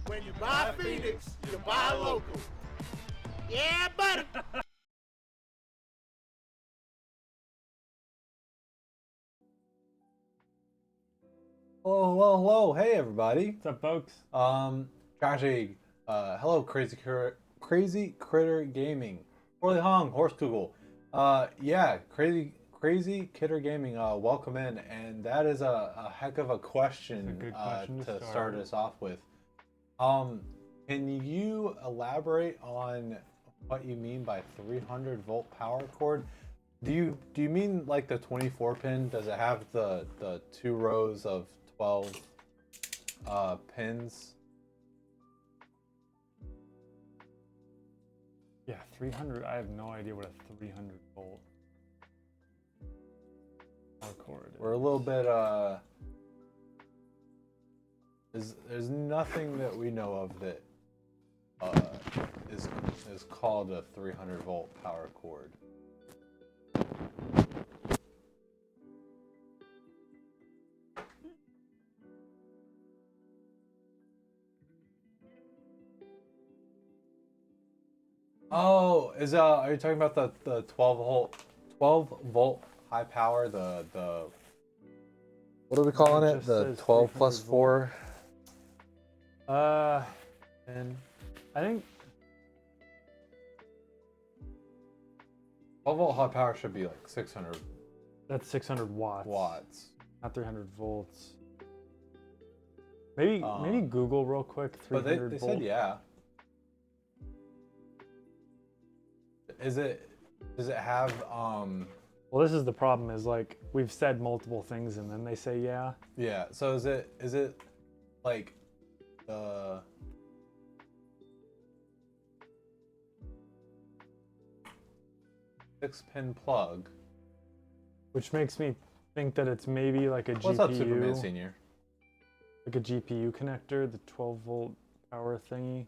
When you buy Phoenix, you buy local. Yeah, buddy. Hello, hello, hello. Hey, everybody. What's up, folks? Tragedy. Hello, Crazy Critter Gaming. Orly Hong, Horse Google. Yeah, Crazy Critter Gaming. Welcome in, and that is a heck of a question, to start us off with. Can you elaborate on what you mean by 300 volt power cord? Do you mean like the 24 pin? Does it have the 2 rows of 12 pins? Yeah, 300. I have no idea what a 300 volt power cord is. We're a little bit there's nothing that we know of that is called a 300 volt power cord. Oh, are you talking about the 12 volt high power, the what are we calling it? The 12 plus 4? And I think 12 volt high power should be like 600 that's 600 watts. Not 300 volts. Maybe Google real quick 300 But they volt. said yeah. Does it have Well, this is the problem, is like we've said multiple things and then they say yeah. Yeah, so is it like 6-pin plug. Which makes me think that it's maybe like a What's GPU. up, Superman Senior? Like a GPU connector, the 12-volt power thingy.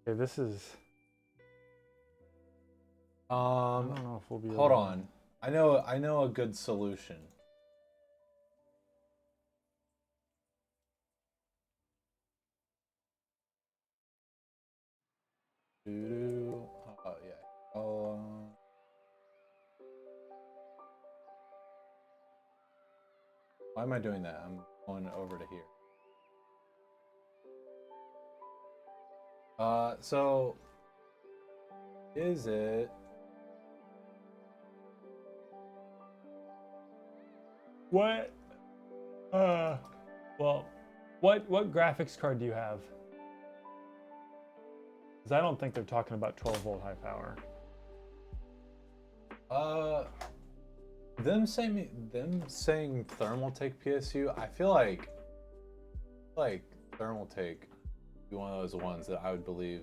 Okay, this is. I don't know if we'll be. Hold on. I know a good solution. Yeah. Why am I doing that? I'm going over to here. So is it? What? Well, what graphics card do you have? Because I don't think they're talking about 12-volt high power. Them saying Thermaltake PSU. I feel like Thermaltake be one of those ones that I would believe.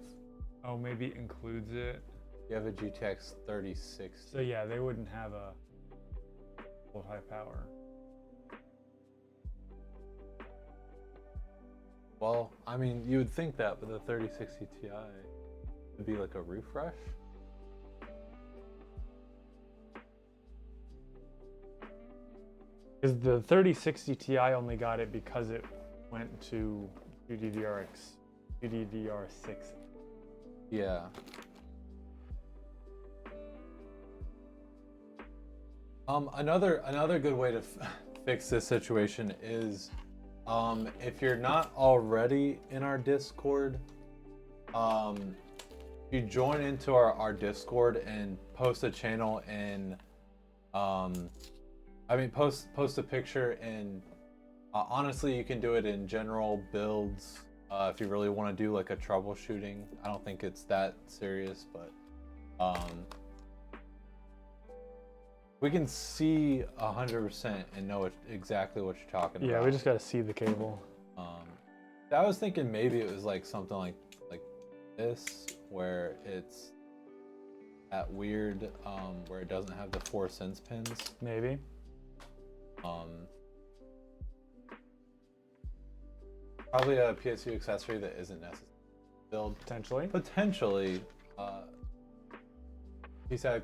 Oh, maybe it includes it. You have a GTX 3060. So yeah, they wouldn't have a volt high power. Well, I mean, you would think that, but the 3060 Ti would be like a refresh. Because the 3060 Ti only got it because it went to GDDR6. Yeah. Another good way to fix this situation is, if you're not already in our Discord, you join into our Discord and post a channel in, post a picture in, honestly, you can do it in general builds, if you really want to do like a troubleshooting. I don't think it's that serious, but, we can see 100% and know exactly what you're talking about. Yeah, we just gotta see the cable. I was thinking maybe it was like something like this, where it's that weird, where it doesn't have the 4 sense pins. Maybe. Probably a PSU accessory that isn't necessary to build. Potentially, PCI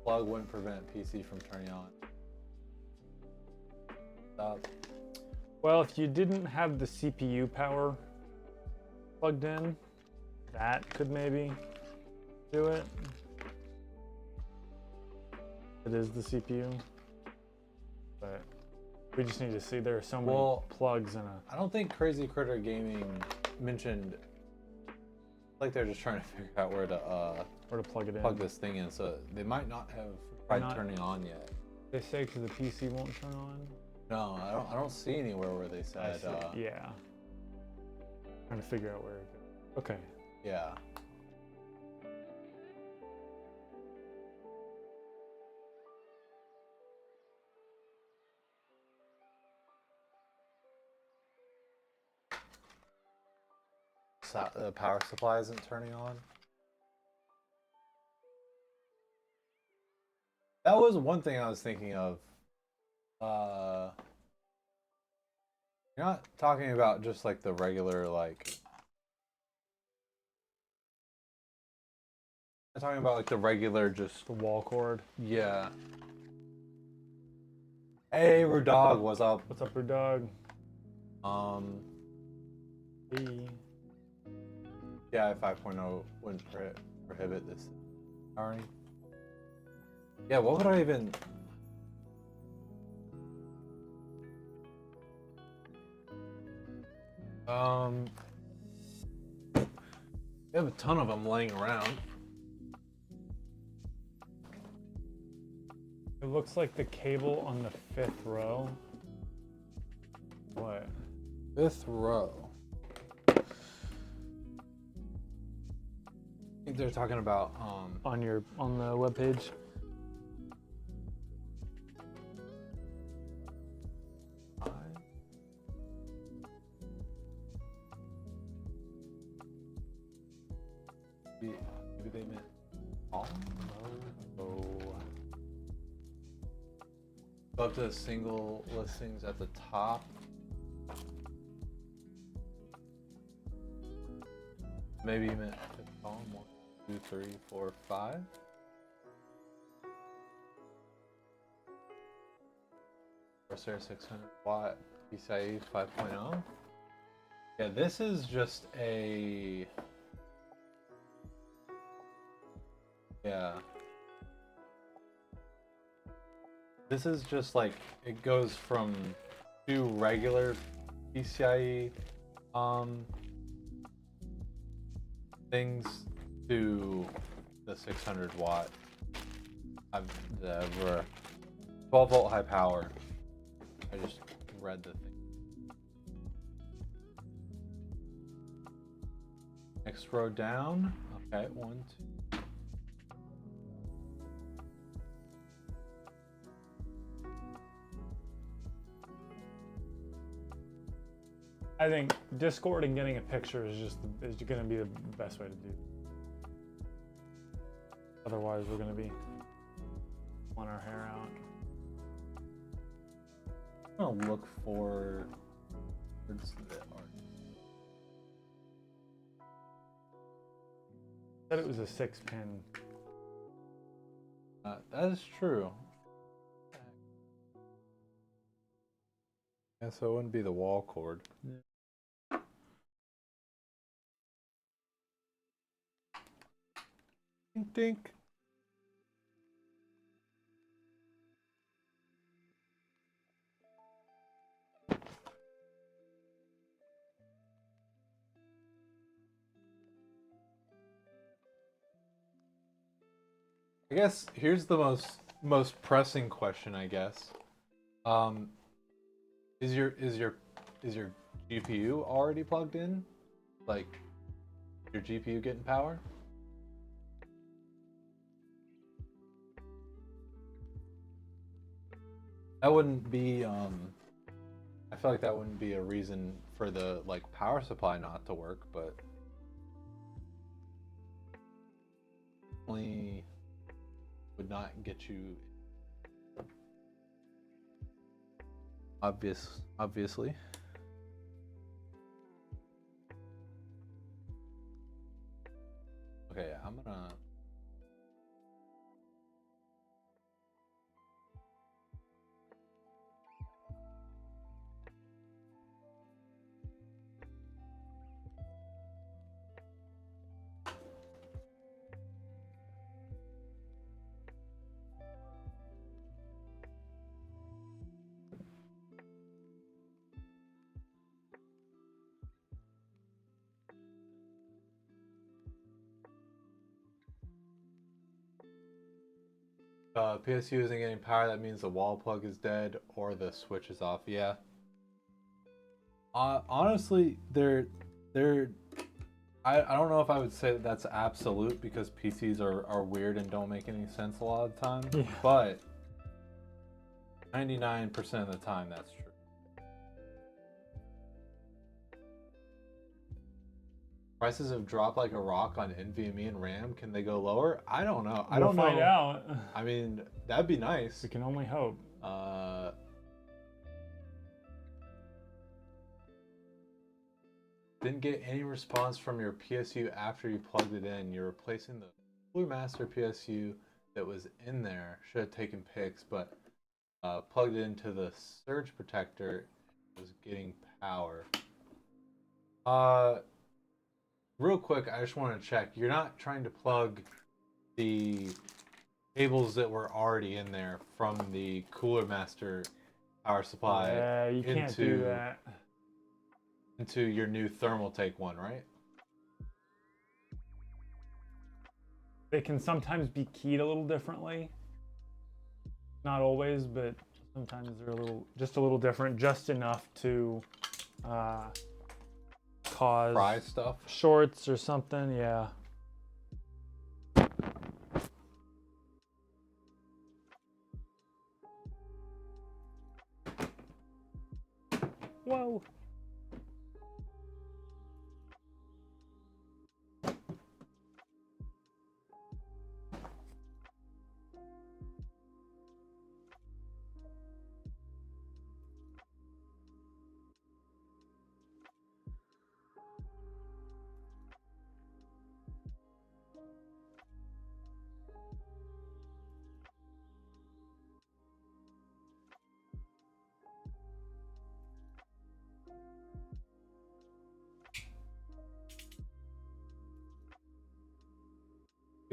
plug wouldn't prevent PC from turning on. Stop. Well, if you didn't have the CPU power plugged in, that could maybe do it. It is the CPU, but we just need to see. There are so many plugs in a. I don't think Crazy Critter Gaming mentioned, like, they're just trying to figure out where to plug it in. Plug this thing in, so they might not have tried turning on yet. They say because the PC won't turn on. No, I don't see anywhere where they said. Yeah. Trying to figure out where it goes. Okay. Yeah. The power supply isn't turning on. That was one thing I was thinking of. You're not talking about just like the regular, like. I'm talking about like the regular, just the wall cord. Yeah. Hey, Rudog, what's up? What's up, Rudog? Hey. Yeah, 5.0 wouldn't prohibit this. Sorry. Yeah, what would I even... We have a ton of them laying around. It looks like the cable on the 5th row. What? 5th row. I think they're talking about on the webpage. Maybe they meant Go up to the single listings at the top. Maybe even fifth column. 1, 2, 3, 4, 5. Corsair 600 watt PCIe 5.0. Yeah, this is just a. Yeah. This is just like, it goes from 2 regular PCIe things to the 600 watt. The 12 volt high power. I just read the thing. Next row down. Okay, 1, 2. I think Discord and getting a picture is going to be the best way to do it. Otherwise, we're going to be on our hair out. I'm gonna look for words that are. Said it was a 6-pin. That is true. Yeah, so it wouldn't be the wall cord. Yeah. Dink dink. I guess here's the most pressing question, I guess. Is your GPU already plugged in? Like, your GPU getting power? That wouldn't be I feel like that wouldn't be a reason for the like power supply not to work, but only would not get you obviously. Okay, I'm gonna PSU isn't getting power, that means the wall plug is dead or the switch is off. Yeah. Honestly, I don't know if I would say that that's absolute because PCs are weird and don't make any sense a lot of the time. Yeah. But 99% of the time, that's true. Prices have dropped like a rock on NVMe and RAM. Can they go lower? I don't know. I don't know. We'll find out. I mean, that'd be nice. We can only hope. Didn't get any response from your PSU after you plugged it in. You're replacing the Cooler Master PSU that was in there. Should have taken pics, but plugged it into the surge protector. It was getting power. Real quick, I just want to check. You're not trying to plug the cables that were already in there from the Cooler Master power supply. Yeah, you can't do that. Into your new Thermaltake one, right? They can sometimes be keyed a little differently. Not always, but sometimes they're just a little different, just enough to cause Fry stuff. Shorts or something. Yeah. Whoa.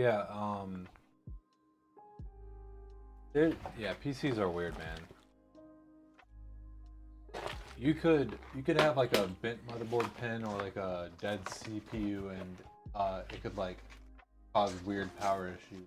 Yeah, yeah, PCs are weird, man. You could have like a bent motherboard pin or like a dead CPU, and it could like cause weird power issues.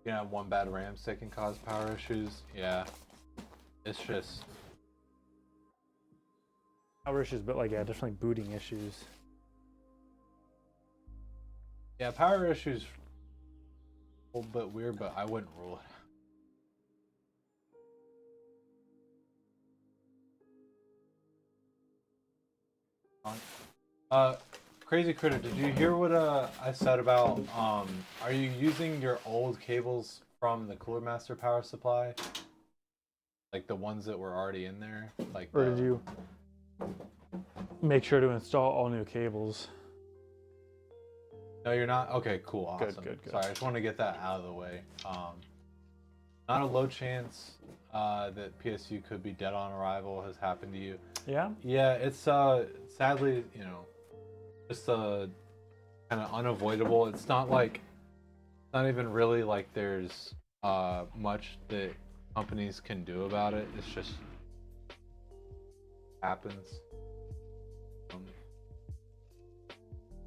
You know, one bad RAM stick can cause power issues. Yeah, it's just Power issues, but like, yeah, definitely booting issues. yeah, power issues. A little bit weird, but I wouldn't rule it. Crazy Critter, did you hear what I said about are you using your old cables from the Cooler Master power supply? Like the ones that were already in there? Like Or did you make sure to install all new cables? No, you're not? Okay, cool, awesome. Good. Sorry, I just want to get that out of the way. Not a low chance that PSU could be dead on arrival has happened to you. Yeah? Yeah, it's sadly, you know, just kind of unavoidable. It's not even really like there's much that companies can do about it. It's just happens.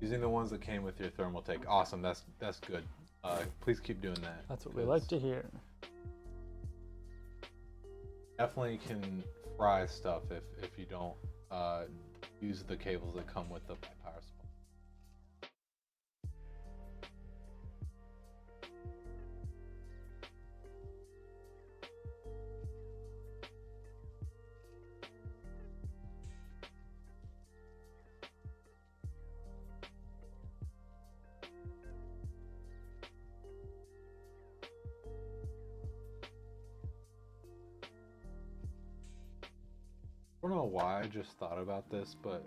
Using the ones that came with your thermal take. Awesome, that's good. Please keep doing that. That's what we like to hear. Definitely can fry stuff if you don't use the cables that come with the power supply. I don't know why I just thought about this, but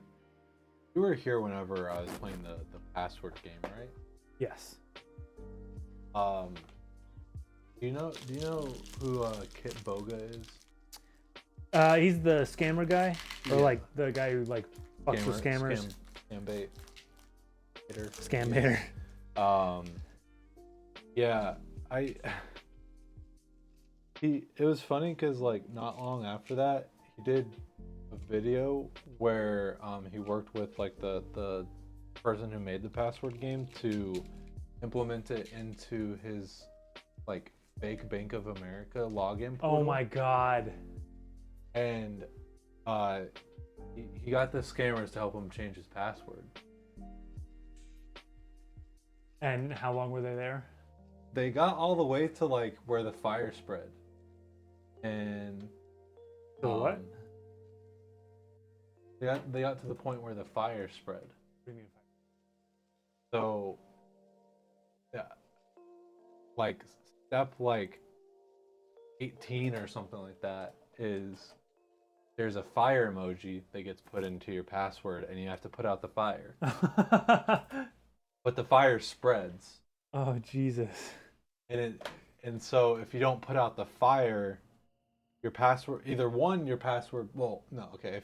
you were here whenever I was playing the password game, right? Yes. Do you know who Kit Boga is? He's the scammer guy, or Yeah. like the guy who like fucks with scammers. Scam bait. Scam baiter. Yeah, it was funny because like not long after that he did a video where he worked with like the person who made the password game to implement it into his like fake Bank of America login portal. Oh my god. And he got the scammers to help him change his password. And how long were they there? They got all the way to like where the fire spread. And To what? they got to the point where the fire spread. What do you mean? So yeah, like step like 18 or something like that is there's a fire emoji that gets put into your password and you have to put out the fire. But the fire spreads. Oh Jesus. And so if you don't put out the fire, your password well, no, okay,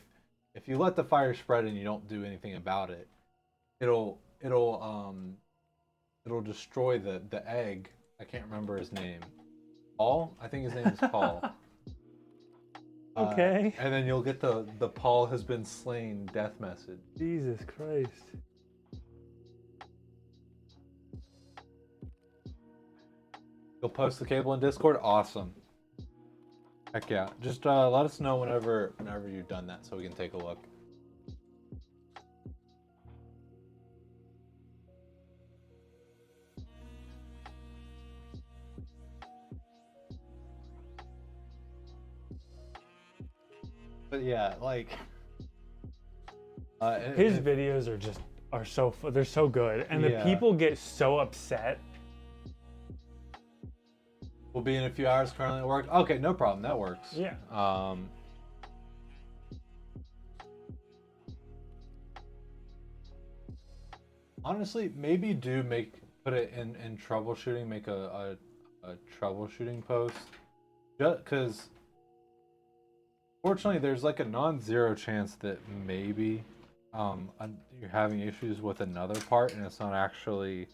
if you let the fire spread and you don't do anything about it, it'll destroy the egg. I can't remember his name. Paul? I think his name is Paul. Okay. And then you'll get the Paul has been slain death message. Jesus Christ. You'll post the cable in Discord? Awesome. Heck yeah. Just let us know whenever you've done that so we can take a look. But yeah, like His videos they're so good, and the people get so upset. We'll be in a few hours currently at work. Okay, no problem. That works. Yeah. honestly, maybe put it in troubleshooting, make a troubleshooting post. Just because, fortunately, there's like a non-zero chance that maybe you're having issues with another part and it's not actually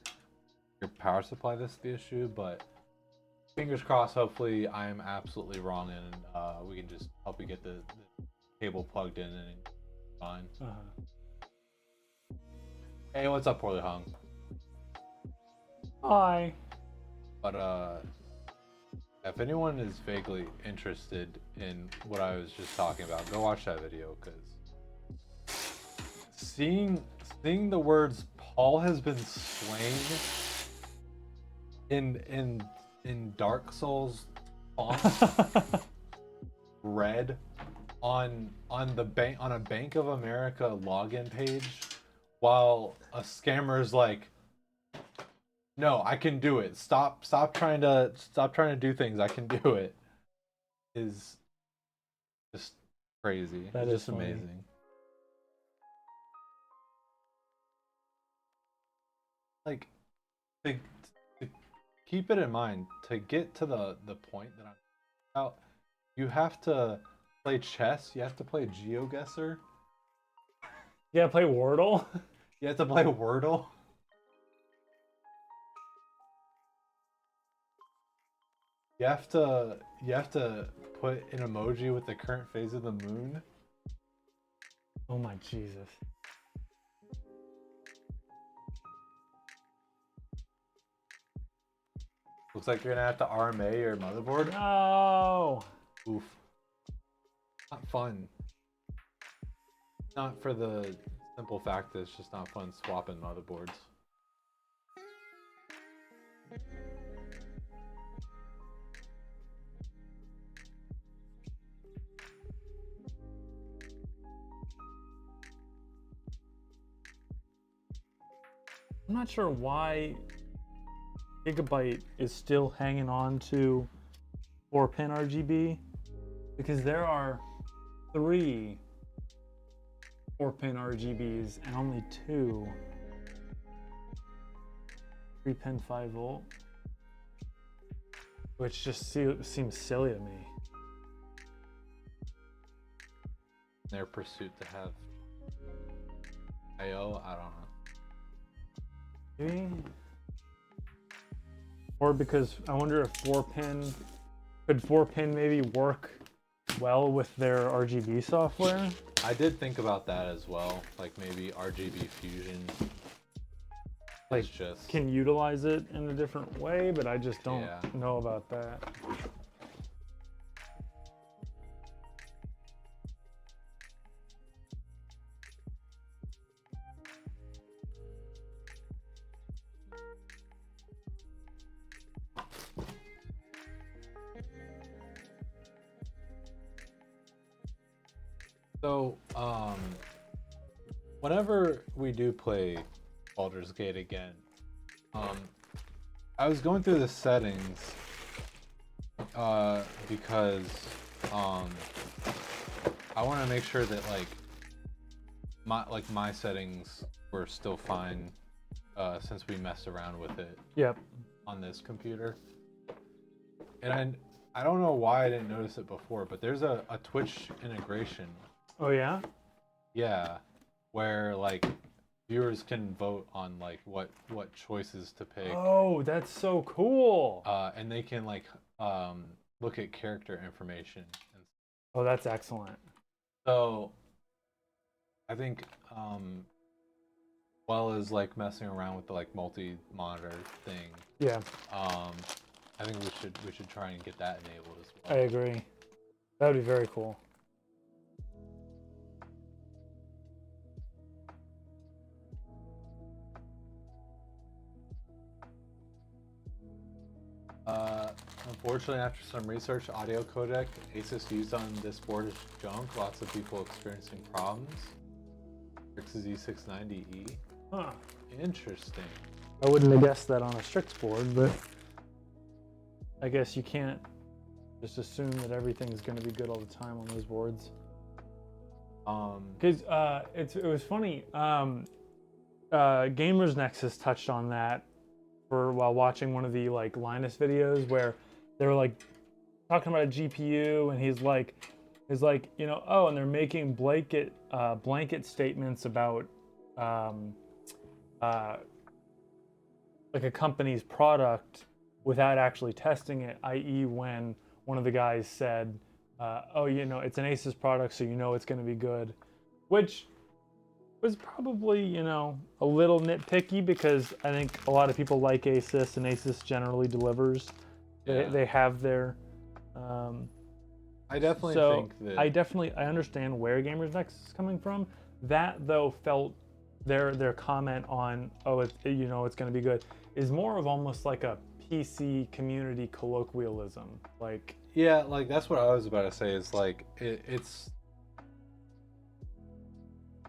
your power supply that's the issue. But fingers crossed, hopefully I am absolutely wrong and we can just help you get the cable plugged in and fine. Hey, what's up, Poorly Hung? Hi. But if anyone is vaguely interested in what I was just talking about, go watch that video, because seeing the words "Paul has been slain" in Dark Souls font red on a Bank of America login page, while a scammer is like, "No, I can do it. Stop trying to do things. I can do it." Is just crazy. That It's is just funny. amazing. Like, to keep it in mind, to get to the point that I'm about, you have to play chess. You have to play GeoGuessr. Yeah, play Wordle. You have to play Wordle. You have to put an emoji with the current phase of the moon. Oh my Jesus. Looks like you're gonna have to RMA your motherboard. No. Oof. Not fun. Not for the simple fact that it's just not fun swapping motherboards. I'm not sure why Gigabyte is still hanging on to 4-pin RGB, because there are 3 4-pin RGBs and only 2 3-pin 5-volt, which just seems silly to me. Their pursuit to have IO, I don't know. Maybe? Or because I wonder if 4-pin could 4-pin maybe work well with their RGB software. I did think about that as well, like maybe RGB fusion. Like, just can utilize it in a different way, but I just don't Yeah. know about that. So, whenever we do play Baldur's Gate again, I was going through the settings, because, I want to make sure that my settings were still fine, since we messed around with it Yep. on this computer. And I don't know why I didn't notice it before, but there's a Twitch integration. Oh yeah? Yeah, where like viewers can vote on like what choices to pick, Oh, that's so cool. and they can like look at character information. And Oh, that's excellent. so I think well as like messing around with the like multi-monitor thing, Yeah, I think we should try and get that enabled as I well. agree. That would be very cool. Unfortunately, after some research, audio codec Asus used on this board is junk. Lots of people experiencing problems. Strix is E690E. Huh. Interesting. I wouldn't have guessed that on a Strix board, but I guess you can't just assume that everything's going to be good all the time on those boards. Because it was funny. Gamers Nexus touched on that while watching one of the like Linus videos where they were like talking about a GPU, and he's like, you know, oh, and they're making blanket statements about like a company's product without actually testing it, i.e. when one of the guys said, oh, you know, it's an Asus product, so you know it's going to be good, which was probably, you know, a little nitpicky because I think a lot of people like Asus, and Asus generally delivers. Yeah. They have their... I definitely so think that... I understand where Gamers Nexus is coming from. That, though, felt their comment on, oh, you know, it's going to be good, is more of almost like a PC community colloquialism. Like, yeah, like that's what I was about to say. Is like it's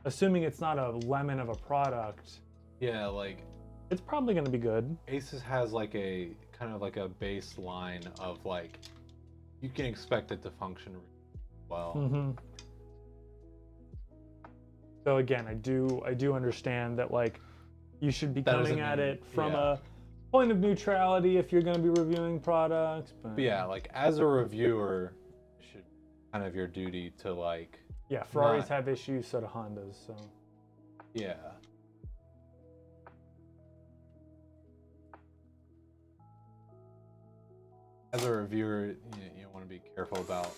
assuming it's not a lemon of a product. Yeah, like it's probably going to be good. Asus has like a kind of like a baseline of like you can expect it to function well. Mm-hmm. So again, I do understand that like you should be coming at it from a point of neutrality if you're going to be reviewing products. But yeah, like as a reviewer, it should kind of your duty to like. Yeah, Ferraris have issues, so do Hondas. So. Yeah. As a reviewer, you want to be careful about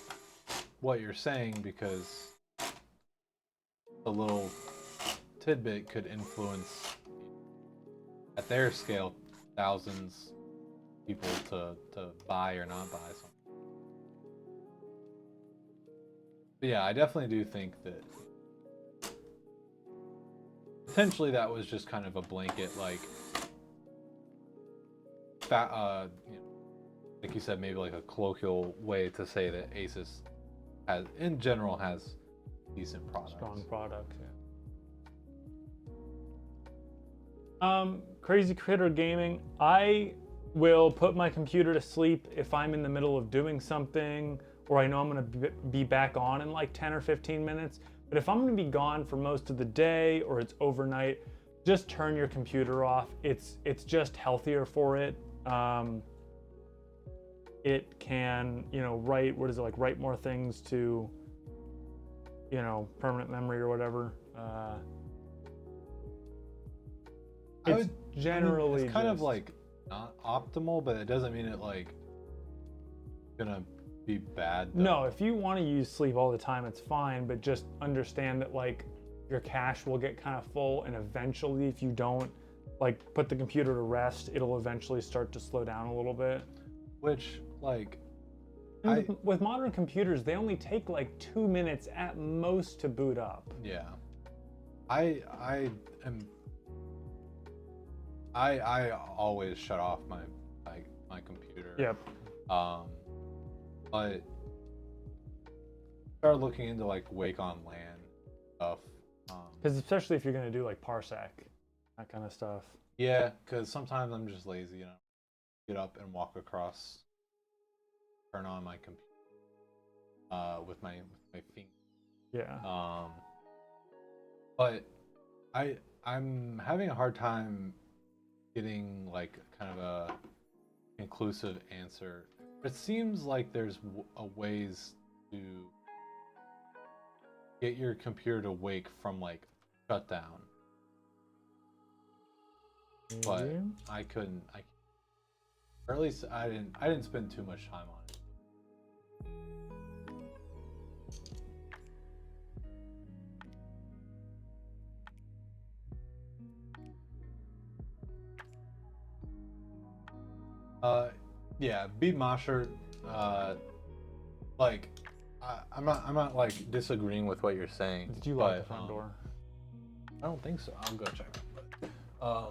what you're saying because a little tidbit could influence, at their scale, thousands of people to buy or not buy something. But yeah, I definitely do think that potentially that was just kind of a blanket, like, you know, like you said, maybe like a colloquial way to say that Asus has, in general, has decent products. Strong products, yeah. Crazy Critter Gaming. I will put my computer to sleep if I'm in the middle of doing something, or I know I'm going to be back on in like 10 or 15 minutes. But if I'm going to be gone for most of the day, or it's overnight, just turn your computer off. It's just healthier for it. It can, you know, write more things to, you know, permanent memory or whatever. It's generally it's kind of like not optimal, but it doesn't mean it like gonna be bad though. No, if you want to use sleep all the time, it's fine, but just understand that like your cache will get kind of full, and eventually if you don't like put the computer to rest, it'll eventually start to slow down a little bit. Which, like, with modern computers, they only take like 2 minutes at most to boot up. Yeah, I always shut off my computer. Yep. But start looking into like Wake on LAN stuff. Because especially if you're gonna do like Parsec, that kind of stuff. Yeah, because sometimes I'm just lazy, you know. Get up and walk across, turn on my computer with my feet. Yeah. But I'm having a hard time getting like kind of a conclusive answer. It seems like there's ways to get your computer to wake from like shutdown, but I couldn't. Or at least I didn't spend too much time on it. Yeah, beat Mosher. Like, I'm not like disagreeing with what you're saying. Did you lock the front door? I don't think so. I'll go check. I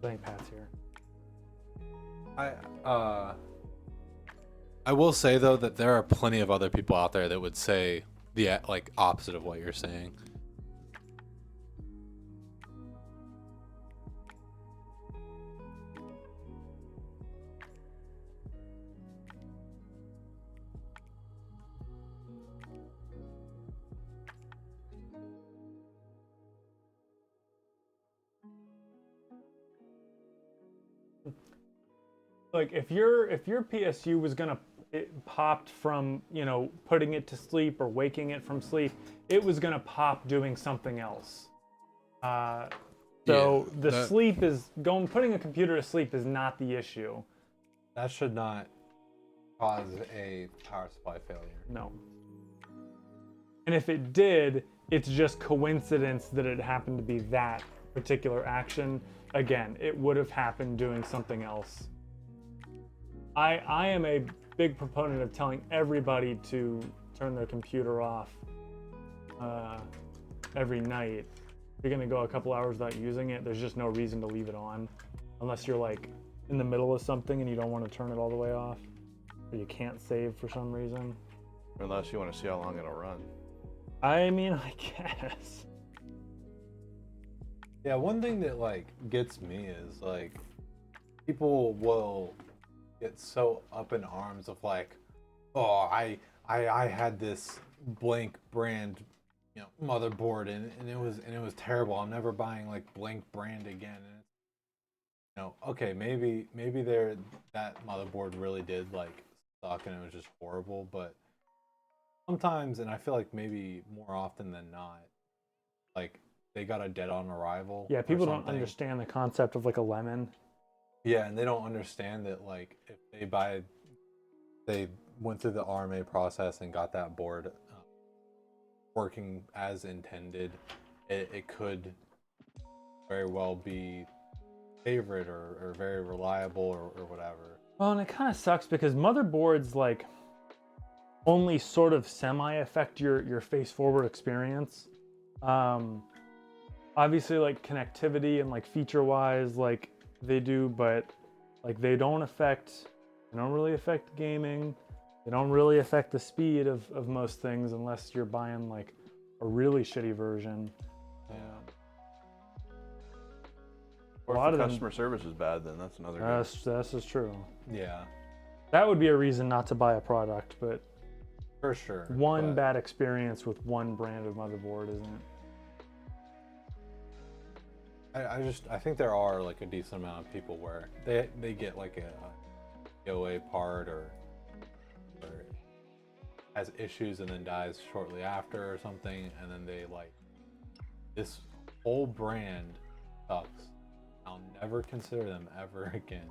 think Pat's here. I will say though that there are plenty of other people out there that would say the like opposite of what you're saying. like if your PSU was gonna it popped from, you know, putting it to sleep or waking it from sleep, it was gonna pop doing something else. So Yeah, the sleep is putting a computer to sleep is not the issue. That should not cause a power supply failure. No. And if it did, it's just coincidence that it happened to be that particular action. Again, it would have happened doing something else. I am a big proponent of telling everybody to turn their computer off every night. If you're gonna go a couple hours without using it, there's just no reason to leave it on. Unless you're like in the middle of something and you don't want to turn it all the way off. Or you can't save for some reason. Unless you want to see how long it'll run. I mean, I guess. Yeah, one thing that like gets me is like people will get so up in arms of like, oh, I had this blank brand, you know, motherboard and it was terrible. I'm never buying like blank brand again. And it's, you know, okay, maybe that motherboard really did like suck and it was just horrible, but sometimes, and I feel like maybe more often than not, like they got a dead on arrival. Yeah, people don't understand the concept of like a lemon. Yeah, and they don't understand that like if they went through the RMA process and got that board working as intended, it could very well be favorite or very reliable or whatever. Well, and it kind of sucks because motherboards like only sort of semi affect your face forward experience. Obviously like connectivity and like feature wise like they do, but like they don't really affect gaming. They don't really affect the speed of most things unless you're buying like a really shitty version. Yeah. Or A lot if the of customer service is bad, then that's another. That's is true. Yeah, That would be a reason not to buy a product, but for sure. one bad experience with one brand of motherboard isn't. I think there are like a decent amount of people where they get like a OA part or has issues and then dies shortly after or something, and then they like, this whole brand sucks. I'll never consider them ever again.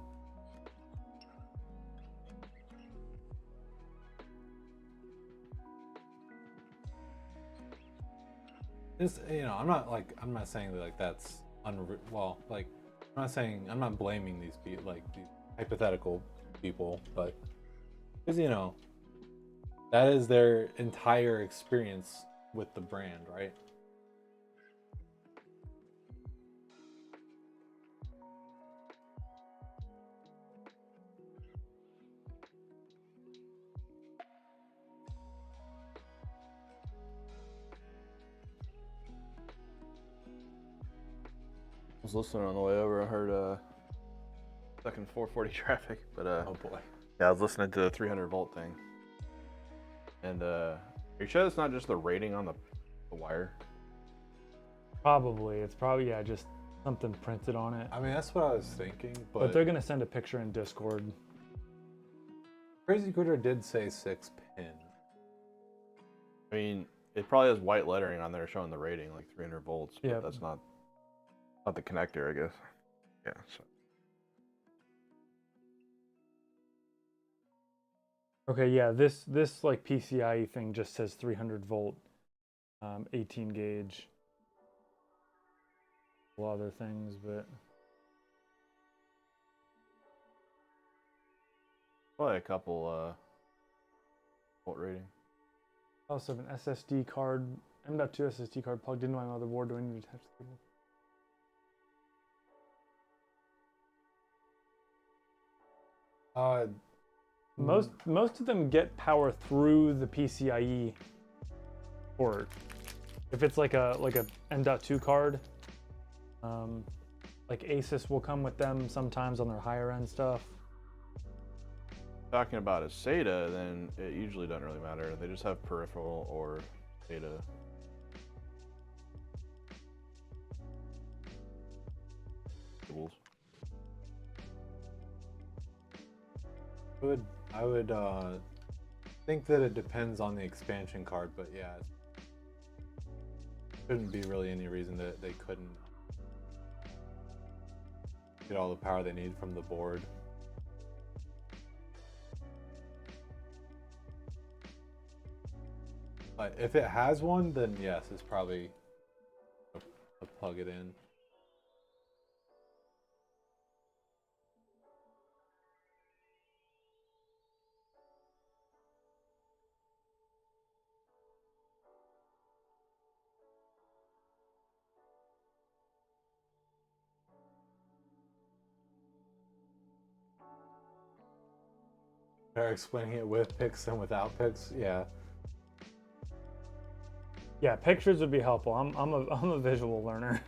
This, you know, I'm not saying that like that's well, like I'm not blaming these people, like these hypothetical people, but because, you know, that is their entire experience with the brand, right? I was listening on the way over. I heard stuck in 440 traffic, but Oh boy. yeah, I was listening to the 300 volt thing. And are you sure it's not just the rating on the wire? Probably. It's probably, yeah, just something printed on it. I mean, that's what I was thinking, But they're gonna send a picture in Discord. Crazy Critter did say 6-pin. I mean, it probably has white lettering on there showing the rating, like 300 volts. But Yeah. that's not the connector, I guess. Yeah. So. Okay, yeah, this like PCIe thing just says 300 volt, 18 gauge. A lot of other things, but Probably a couple volt rating. I also have an SSD card, M.2 SSD card plugged into my motherboard. Do I need to attach the cable? Most of them get power through the PCIe port. If it's like a M.2 card, like Asus will come with them sometimes on their higher end stuff. Talking about a SATA, then it usually doesn't really matter. They just have peripheral or SATA. Cables. I would think that it depends on the expansion card, but yeah, shouldn't be really any reason that they couldn't get all the power they need from the board. But if it has one, then yes, it's probably a plug it in. They're explaining it with pics and without pics, yeah. Yeah, pictures would be helpful. I'm a visual learner.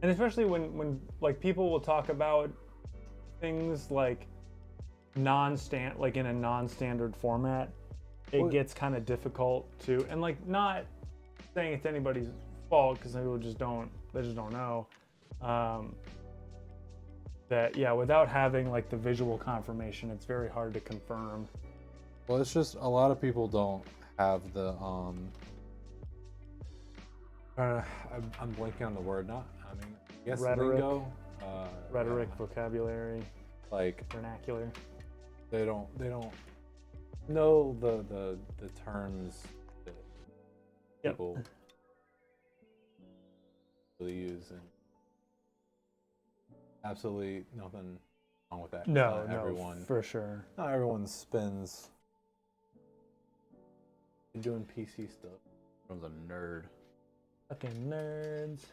And especially when like people will talk about things like in a non-standard format, it gets kind of difficult to, and like not saying it's anybody's fault because people just don't know. That yeah, without having like the visual confirmation, it's very hard to confirm. Well, it's just a lot of people don't have the I'm blanking on the word. I guess Rhetoric. lingo. Rhetoric, vocabulary, like vernacular. they don't know the terms that people really use, and absolutely nothing wrong with that. No, everyone for sure. Not everyone spends doing PC stuff. Everyone's a nerd. Fucking nerds.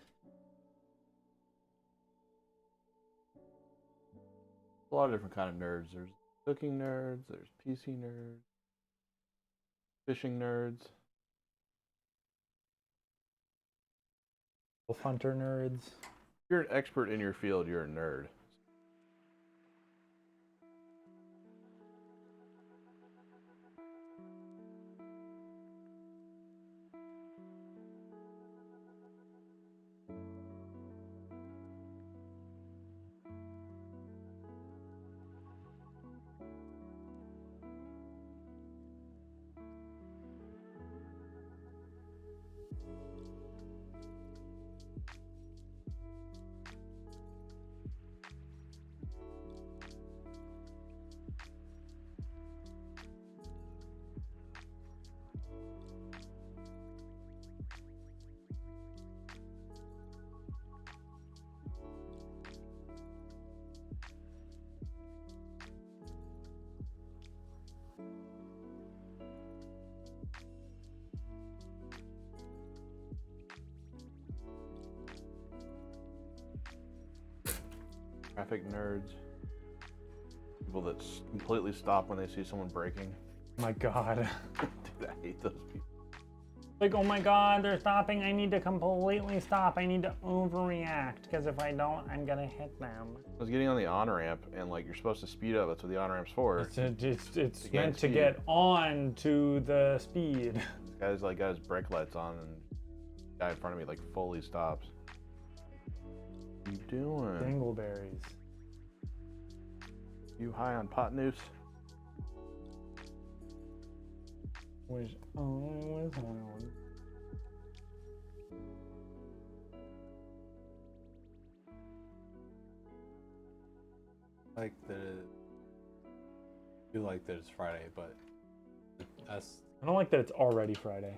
A lot of different kind of nerds. There's cooking nerds, there's PC nerds, fishing nerds. Wolf hunter nerds. If you're an expert in your field, you're a nerd. Traffic nerds. People that completely stop when they see someone braking. My God. Dude, I hate those people. Like, oh my God, they're stopping. I need to completely stop. I need to overreact because if I don't, I'm gonna hit them. I was getting on the on-ramp and like you're supposed to speed up. That's what the on-ramp's for. It's meant to get on to the speed. This guy's like got his brake lights on and the guy in front of me like fully stops. What are you doing? Dingleberries. You high on pot noose? Wish I was on. Like the I do like that it's Friday, but that's I don't like that it's already Friday.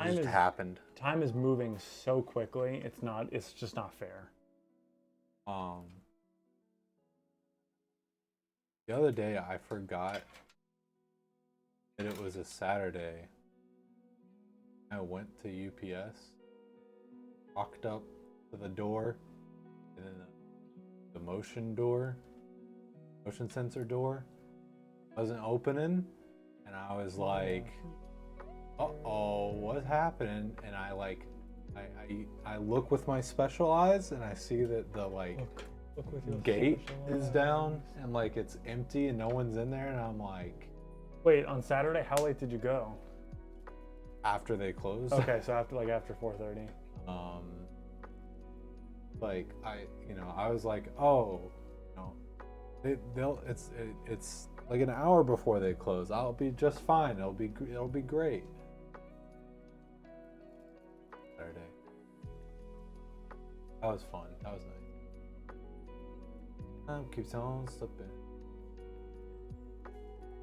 it just happened. Time is moving so quickly. It's just not fair. The other day I forgot that it was a Saturday. I went to UPS, walked up to the door, and then the motion sensor door wasn't opening, and I was like, uh-oh, what's happening? And I look with my special eyes and I see that the Look with your gate special is eyes. down and like it's empty and no one's in there, and I'm like, Wait, on Saturday, how late did you go? after they closed. Okay, so after 4:30. like I was like, oh, it's like an hour before they close. I'll be just fine. It'll be great. Saturday. That was fun. That was nice. Time keeps on slipping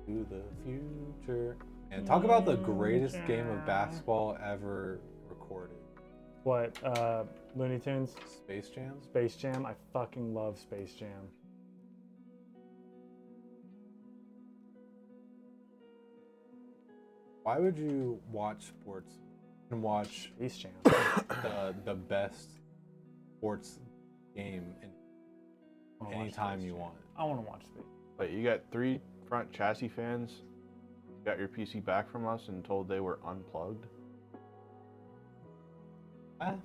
to the future. And talk about the greatest game of basketball ever recorded. What, Looney Tunes? Space Jam? Space Jam? I fucking love Space Jam. Why would you watch sports and watch Space Jam. the best sports game anytime you want? I want to watch Space. Wait, you got 3 front chassis fans, got your PC back from us and told they were unplugged? Your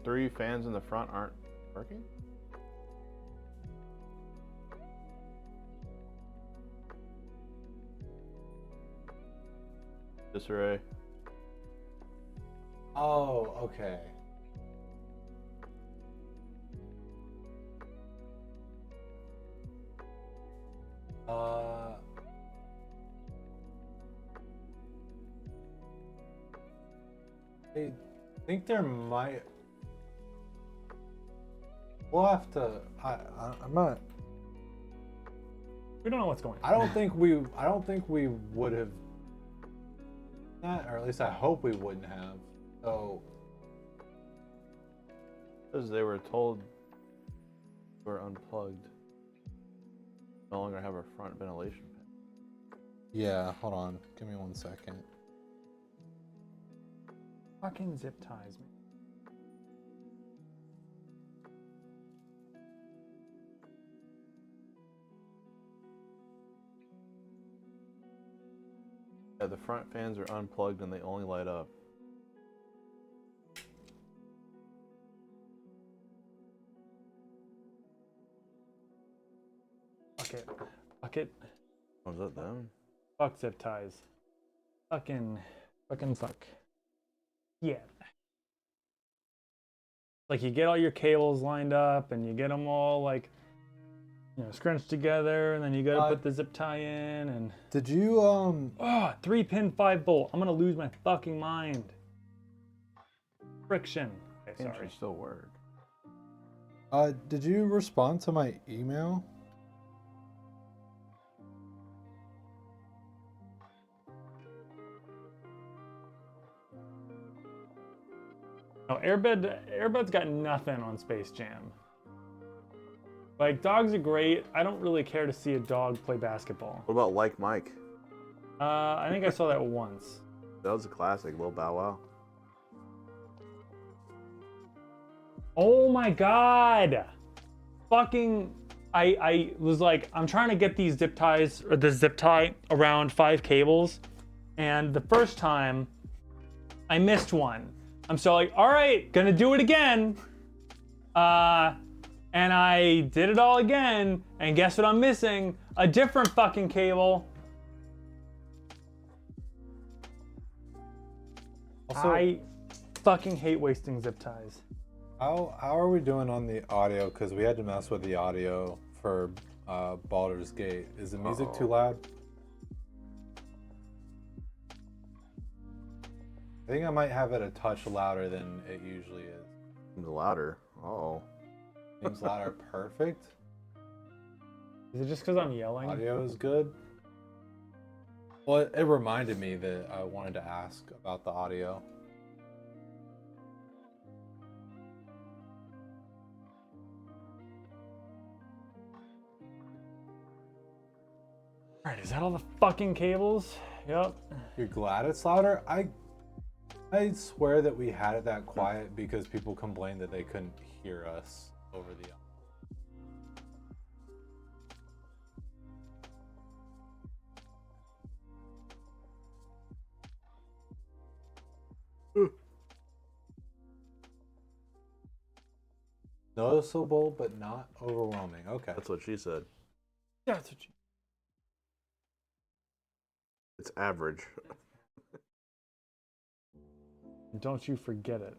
3 fans in the front aren't working? Disarray. Oh, okay. I think there might. We'll have to. I'm not. We don't know what's going on. I don't think we would have. That, or at least I hope we wouldn't have. So. Because they were told they were unplugged. No longer have a front ventilation fan. Yeah, hold on. Give me 1 second. Fucking zip ties, man. Yeah, the front fans are unplugged and they only light up. Fuck it. Fuck it. Was that them? Fuck zip ties. Fucking suck. Yeah. Like, you get all your cables lined up and you get them all like, scrunched together, and then you gotta put the zip tie in. And did you 3-pin 5-bolt. I'm gonna lose my fucking mind. Friction. Okay, sorry. They still work. did you respond to my email? No, Airbud's got nothing on Space Jam. Like, dogs are great. I don't really care to see a dog play basketball. What about Like Mike? I think I saw that once. That was a classic, Lil Bow Wow. Oh my god! Fucking, I was like, I'm trying to get these zip ties, or the zip tie around 5 cables, and the first time, I missed one. I'm so like, all right, gonna do it again. And I did it all again, and guess what I'm missing? A different fucking cable. Also, I fucking hate wasting zip ties. how are we doing on the audio? Because we had to mess with the audio for Baldur's Gate. Is the music too loud? I think I might have it a touch louder than it usually is. Seems louder. Uh-oh. Seems louder. Perfect. Is it just because I'm yelling? Audio is good. Well, it reminded me that I wanted to ask about the audio. Alright, is that all the fucking cables? Yep. You're glad it's louder? I swear that we had it that quiet because people complained that they couldn't hear us over the. Noticeable, but not overwhelming. Okay. That's what she said. That's what you. It's average. Don't you forget it.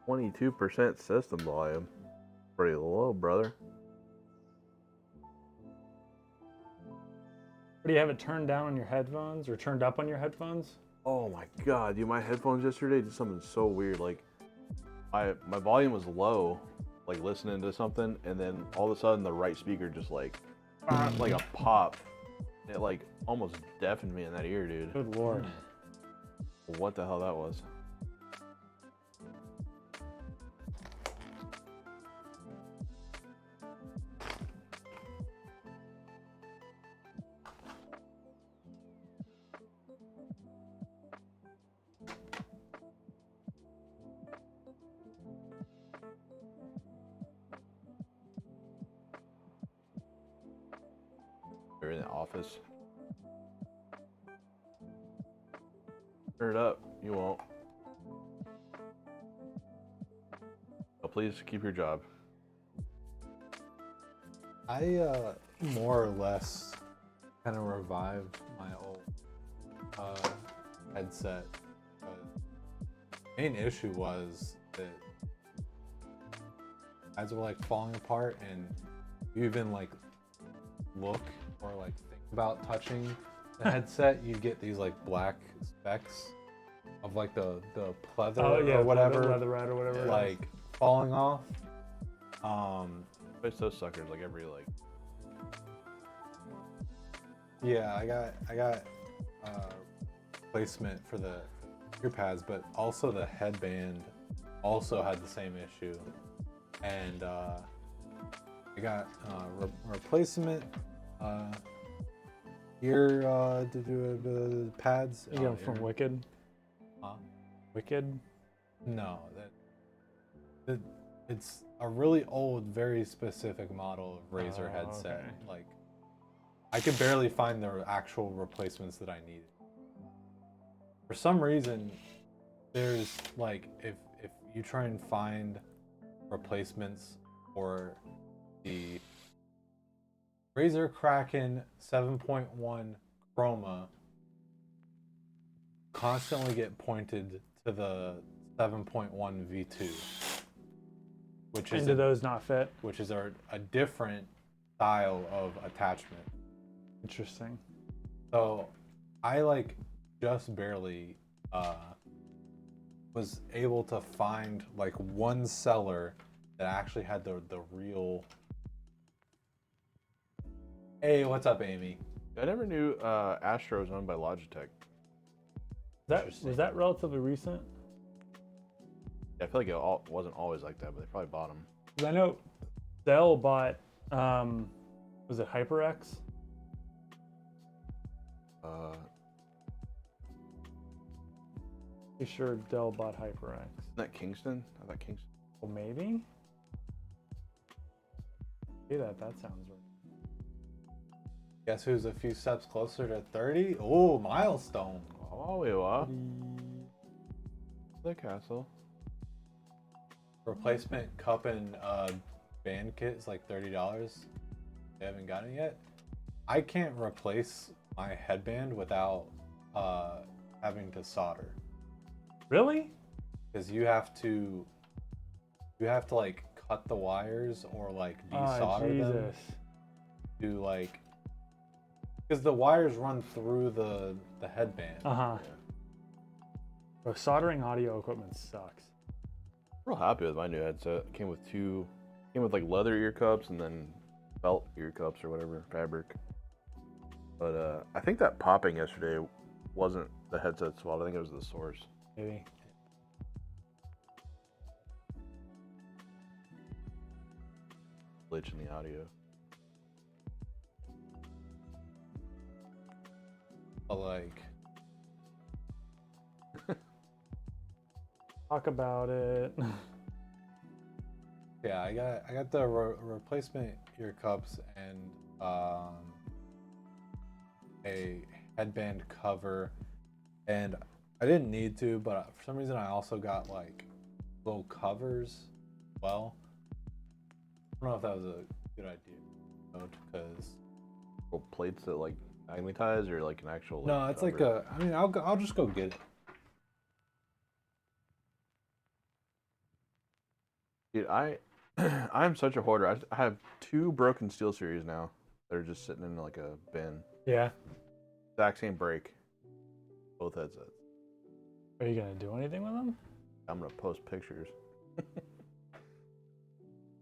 %system volume. Pretty low, brother. Do you have it turned down on your headphones or turned up on your headphones? Oh my god, dude, my headphones yesterday did something so weird. Like, my volume was low, like listening to something, and then all of a sudden the right speaker just like a pop. It like almost deafened me in that ear, dude. Good lord. What the hell that was? You're in the office. Turn it up. You won't. So please keep your job. I more or less kind of revived my old headset. Main issue was that pads were like falling apart, and you even like look or like think about touching the headset, you get these like black specks of like the pleather or whatever, leatherette or whatever, like falling off. It's those suckers like every like. Yeah, I got placement for the ear pads, but also the headband also had the same issue, and I got replacement ear pads. You got them from Wicked? Huh? Wicked? No, it's a really old, very specific model of Razer headset. Okay. Like, I could barely find the actual replacements that I needed. For some reason, there's like, if you try and find replacements for the Razer Kraken 7.1 Chroma, constantly get pointed to the 7.1 V2, which is And do those not fit? which is a different style of attachment. Interesting. So I like just barely was able to find like one seller that actually had the real. Hey, what's up, Amy? I never knew Astro was owned by Logitech. Was that relatively recent? I feel like it wasn't always like that, but they probably bought them. 'Cause I know Dell bought, was it HyperX? Pretty sure Dell bought HyperX. Isn't that Kingston? I thought Kingston. Well, maybe? Say that sounds right. Guess who's a few steps closer to 30? Oh, milestone. Oh, we are. The castle. Replacement cup and band kit is like $30. They haven't gotten it yet. I can't replace my headband without having to solder. Really? Because you have to like cut the wires or like desolder them Jesus. to like, because the wires run through the headband. Uh-huh. Bro, soldering audio equipment sucks. Real happy with my new headset. It came with like leather ear cups and then felt ear cups or whatever, fabric. But I think that popping yesterday wasn't the headset's fault. I think it was the source. Maybe. Glitch in the audio. But like, Talk about it. yeah, I got the replacement ear cups, and a headband cover, and I didn't need to, but for some reason I also got like little covers as well. I don't know if that was a good idea, because Little plates that like magnetize or like an actual. Like, no, it's cover? like a. I mean, I'll just go get it. Dude, I'm such a hoarder. I have 2 broken SteelSeries now. They're just sitting in like a bin. Yeah. Exact same break. Both headsets. Are you gonna do anything with them? I'm gonna post pictures.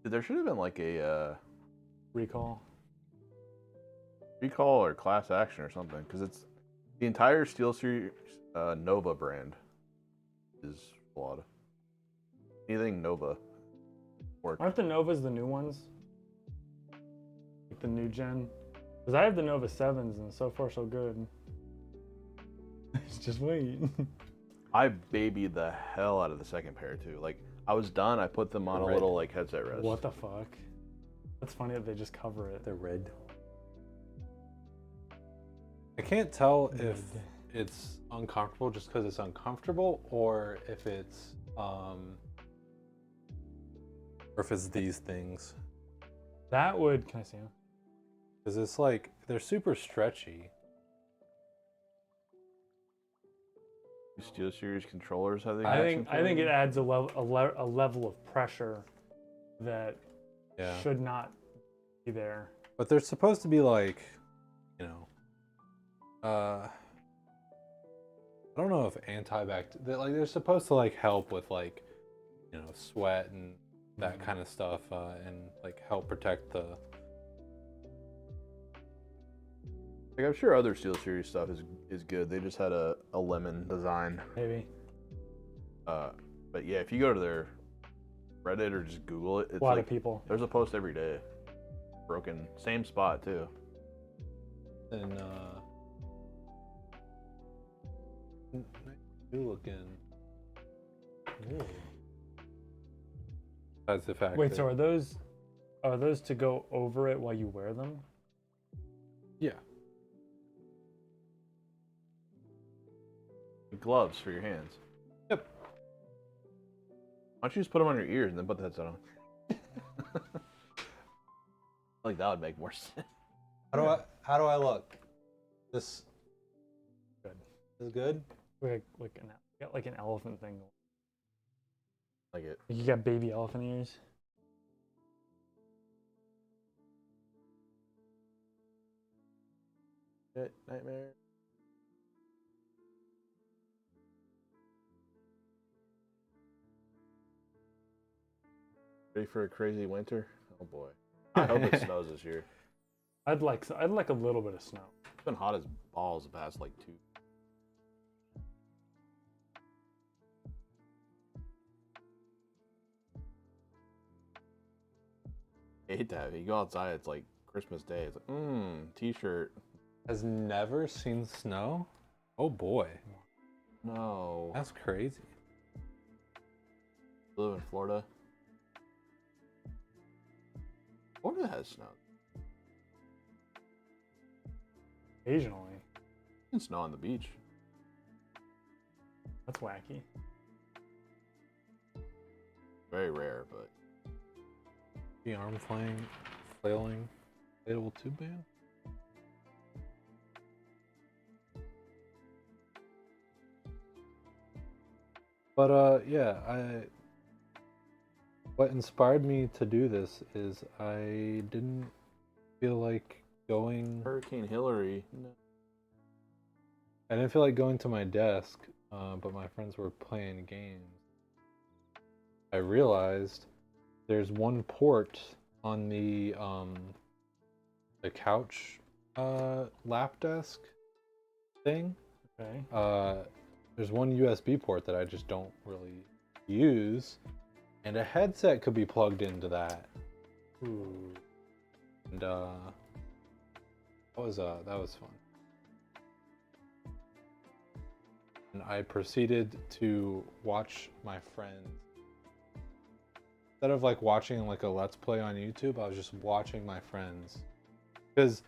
Dude, there should have been like a Recall. recall or class action or something, because it's the entire SteelSeries Nova brand is flawed. Anything Nova. Aren't the Novas the new ones? Like the new gen? Because I have the Nova 7s and so far so good. Just wait. I babied the hell out of the second pair too. Like I was done, I put them on a little like headset rest. What the fuck? That's funny that they just cover it. They're red. I can't tell if it's uncomfortable just because it's uncomfortable, or if it's these things. That would. Can I see them? Because it's like they're super stretchy. SteelSeries controllers have the I action think it feeling? adds a level of pressure that Yeah. should not be there. But they're supposed to be like, you know, I don't know if they're supposed to like help with like, you know, sweat and that kind of stuff, and like help protect the. Like I'm sure other SteelSeries stuff is good. They just had a lemon design. Maybe. But yeah, if you go to their Reddit or just Google it, it's A lot like of people. there's a post every day. Broken, same spot too. And new looking. Ooh. That's the fact. Wait, that, so are those to go over it while you wear them? yeah. Gloves for your hands. Yep. Why don't you just put them on your ears and then put the headset on? Like that would make more sense. How do I look? This Good. is good. You got like an elephant thing. Like it. You got baby elephant ears. Shit, nightmare. Ready for a crazy winter? Oh boy. I hope it snows this year. I'd like a little bit of snow. It's been hot as balls the past like 2. I hate that. You go outside, it's like Christmas Day. It's like, t-shirt. Has never seen snow. Oh boy, No. that's crazy. You live in Florida. Florida has snow. Occasionally. You can snow on the beach. That's wacky. Very rare, but The arm flailing, inflatable tube band. But yeah, what inspired me to do this is I didn't feel like going. Hurricane Hillary. No. I didn't feel like going to my desk, but my friends were playing games. I realized there's one port on the couch lap desk thing. Okay. There's one USB port that I just don't really use, and a headset could be plugged into that. Ooh. And that was fun. And I proceeded to watch my friends. Instead of like watching like a let's play on YouTube, I was just watching my friends because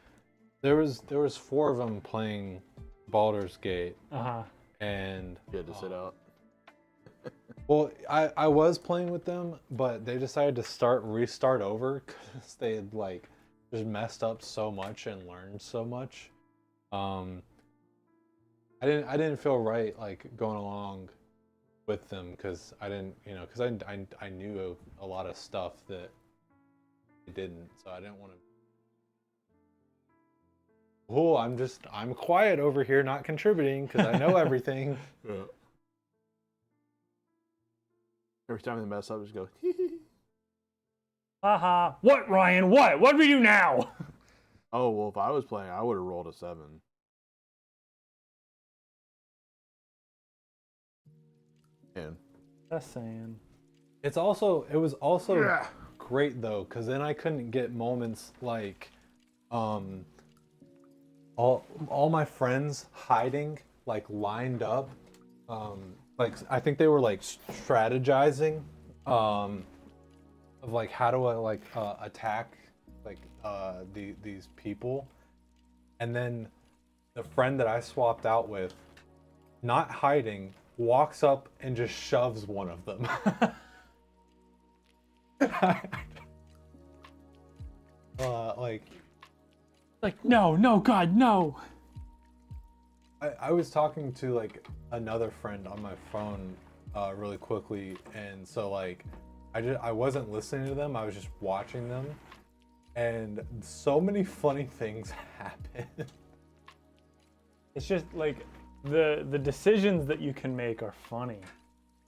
there was 4 of them playing Baldur's Gate, and You had to sit out. well, I was playing with them, but they decided to restart over because they had like just messed up so much and learned so much. I didn't feel right like going along with them because I didn't, because I knew a lot of stuff that they didn't, so I didn't want to. Oh, I'm quiet over here, not contributing because I know everything. Yeah. Every time they mess up, just go. Haha. What, Ryan? What? What do we do now? Oh well, if I was playing, I would have rolled a 7. And Just saying. It was also great though, because then I couldn't get moments like, all my friends hiding, like lined up, like I think they were like strategizing, of like how do I like attack like these people, and then the friend that I swapped out with, not hiding, walks up and just shoves one of them. Like, no, God, no. I was talking to like another friend on my phone really quickly, and so like I wasn't listening to them, I was just watching them, and so many funny things happened. It's just like the decisions that you can make are funny.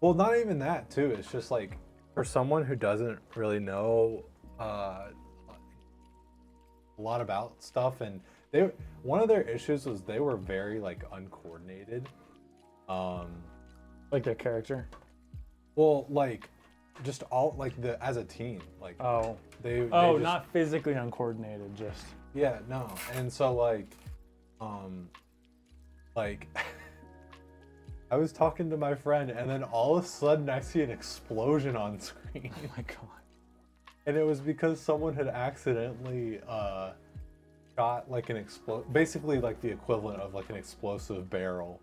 Well, not even that too. It's just like for someone who doesn't really know a lot about stuff, and one of their issues was they were very like uncoordinated. Like their character. Well, like just all like as a team, like they not physically uncoordinated, just yeah, no. And so like I was talking to my friend, and then all of a sudden I see an explosion on screen. oh my God. And it was because someone had accidentally shot like basically like the equivalent of like an explosive barrel,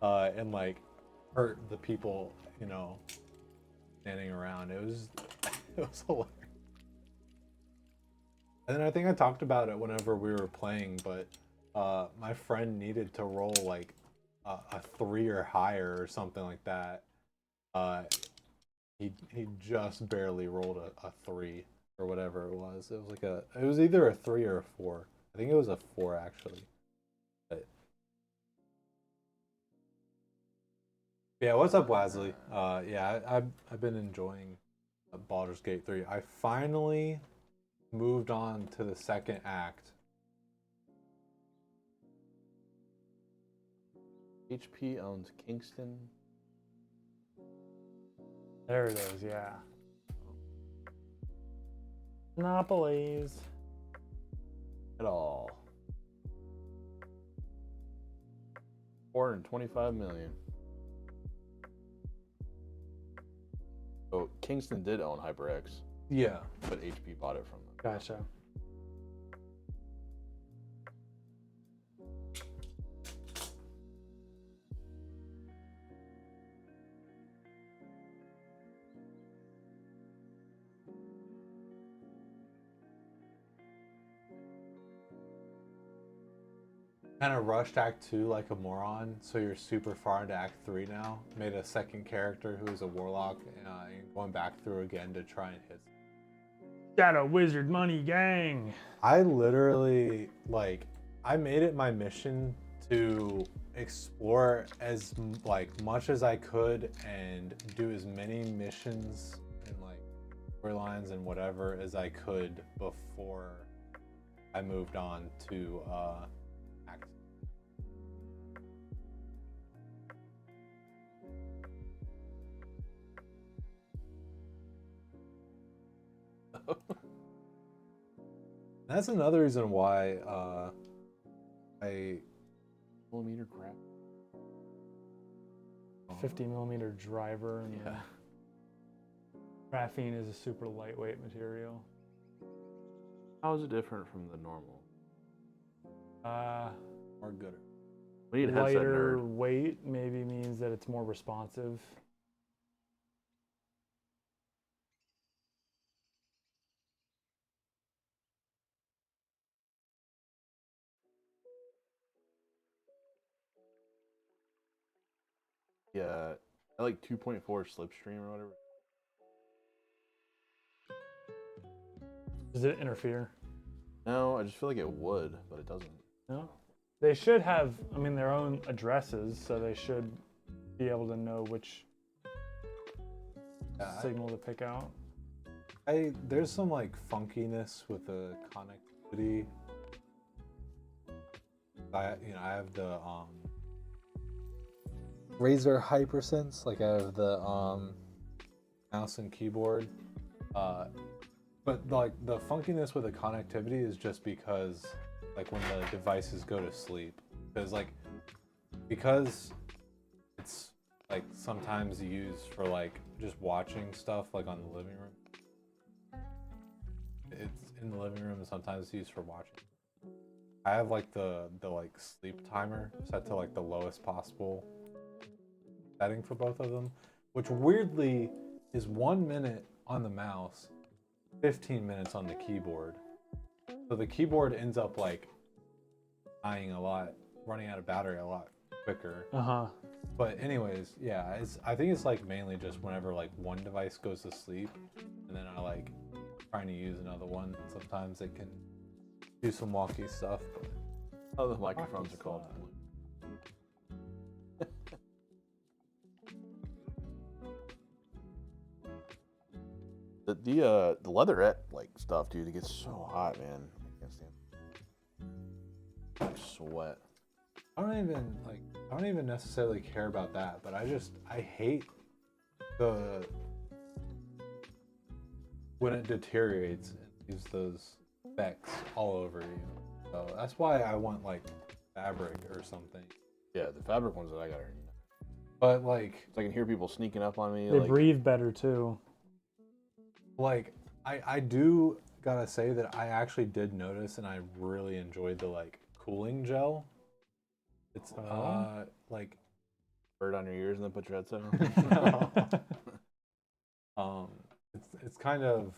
and like hurt the people, standing around. It was hilarious. And then I think I talked about it whenever we were playing, but my friend needed to roll like a 3 or higher or something like that. He just barely rolled a 3 or whatever it was. It was like it was either a 3 or a 4. I think it was a 4 actually. But yeah, what's up, Wesley? Yeah, I've been enjoying Baldur's Gate 3. I finally moved on to the second act. HP owns Kingston. There it is, yeah. Monopolies. At all. 425 million. So Kingston did own HyperX, Yeah. but HP bought it from them. Gotcha. Kind of rushed Act 2 like a moron, so you're super far into Act 3 now. Made a second character who's a warlock, and going back through again to try and hit. Shadow Wizard Money Gang. I literally, like, I made it my mission to explore as much as I could and do as many missions and like storylines and whatever as I could before I moved on to Act. That's another reason why I 50mm crap. 50mm driver. And yeah. graphene is a super lightweight material. How is it different from the normal? Or gooder? We need a headset Lighter nerd. weight maybe means that it's more responsive. Yeah, I like 2.4 slipstream or whatever. Does it interfere? No, I just feel like it would, but it doesn't. No. They should have, I mean, their own addresses, so they should be able to know which signal to pick out. There's some like funkiness with the connectivity. I have the Razer Hypersense, like I have the mouse and keyboard, but like the funkiness with the connectivity is just because like when the devices go to sleep, because it's like sometimes used for like just watching stuff like on the living room. It's in the living room and sometimes it's used for watching. I have like the like sleep timer set to like the lowest possible setting for both of them, which weirdly is 1 minute on the mouse, 15 minutes on the keyboard. So the keyboard ends up like dying a lot, running out of battery a lot quicker. But anyways, yeah, I think it's like mainly just whenever like one device goes to sleep and then I like trying to use another one. Sometimes it can do some wonky stuff. But Oh, the microphones are called. The leatherette like stuff, dude, it gets so hot, man. I can't stand it. Like sweat. I don't even necessarily care about that, but I hate when it deteriorates and leaves those specks all over you. So that's why I want like fabric or something. Yeah, the fabric ones that I got are. But like, I can hear people sneaking up on me. They like, breathe better too. like I do gotta say that I actually did notice and I really enjoyed the like cooling gel. It's like bird on your ears and then put your headset on. no. It's kind of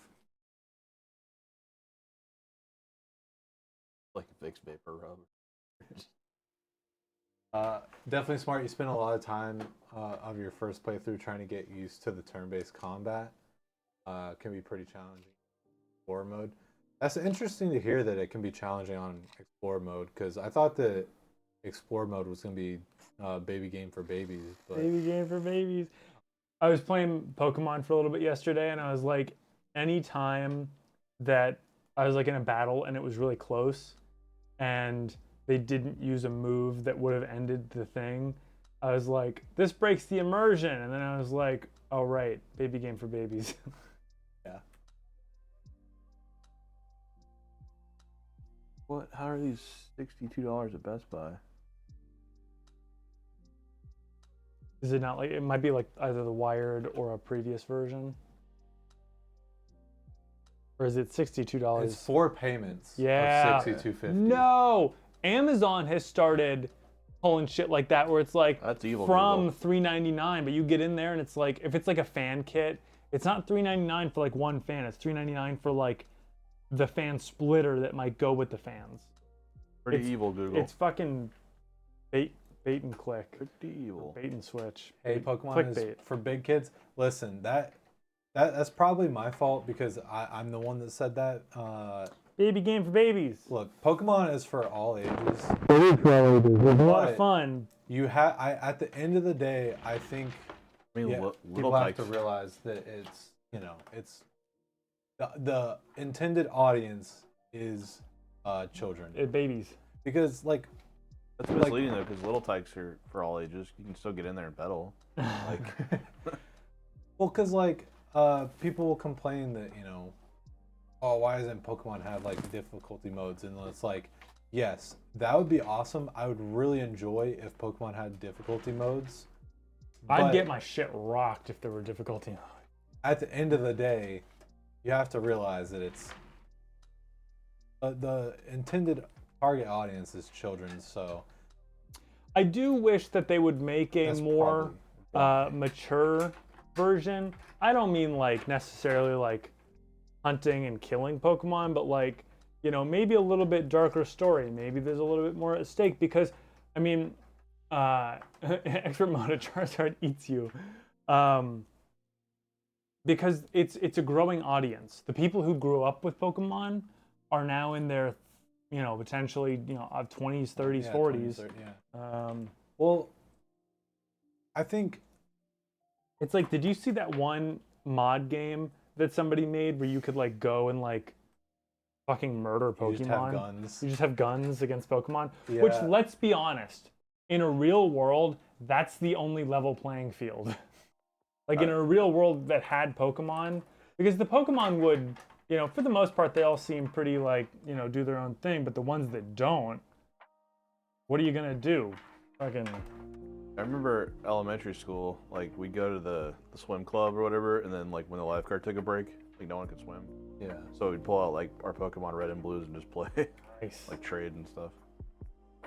like a fixed vapor rub. definitely smart. You spend a lot of time of your first playthrough trying to get used to the turn-based combat. Can be pretty challenging. Explorer mode. That's interesting to hear that it can be challenging on Explorer mode, because I thought that Explorer mode was going to be baby game for babies. But... Baby game for babies. I was playing Pokemon for a little bit yesterday, and I was like, anytime that I was like in a battle and it was really close, and they didn't use a move that would have ended the thing, I was like, this breaks the immersion. And then I was like, oh right, baby game for babies. Yeah. What? How are these $62 at Best Buy? Is it not like, it might be like either the wired or a previous version? Or is it $62? It's 4 payments. Yeah. Of $62.50. No! Amazon has started pulling shit like that where it's like That's evil. from Google. $3.99, but you get in there and it's like, if it's like a fan kit, it's not $3.99 for like one fan, it's $3.99 for like the fan splitter that might go with the fans. Pretty It's- evil, Google. It's fucking bait and click. pretty evil. Bait and switch. Hey, Pokemon is Clickbait. for big kids. Listen, that's probably my fault because I'm the one that said that. Baby game for babies. Look, Pokemon is for all ages. It is for all ages. It's a lot But of fun. At the end of the day, I think I mean, yeah, little people have to tykes. realize that it's it's the intended audience is children, Babies. because like That's misleading though, because little tykes are for all ages. You can still get in there and pedal. Like, well, because like people will complain that oh, why doesn't Pokemon have like difficulty modes? And it's like, yes, that would be awesome. I would really enjoy if Pokemon had difficulty modes. I'd But get my shit rocked if there were difficulty. at the end of the day, you have to realize that it's the intended target audience is children, so I do wish that they would make a That's more probably why. mature version. I don't mean like necessarily like hunting and killing Pokemon, but like, you know, maybe a little bit darker story. Maybe there's a little bit more at stake because, I mean, expert mode of Charizard eats you. Because it's a growing audience. The people who grew up with Pokemon are now in their, you know, potentially, you know, 20s, 30s, Yeah, 40s. 20s, yeah. Um, Well, I think It's like, did you see that one mod game that somebody made where you could like go and like fucking murder Pokemon? you just have guns. You just have guns against Pokemon. Which, Yeah. let's be honest, in a real world, that's the only level playing field. Like in a real world that had Pokemon, because the Pokemon would, you know, for the most part, they all seem pretty like, you know, do their own thing. But the ones that don't, what are you gonna do? Fucking. I remember elementary school, like we go to the swim club or whatever, and then like when the lifeguard took a break, like no one could swim. Yeah. So we'd pull out like our Pokemon Red and Blues and just play, Nice. like trade and stuff.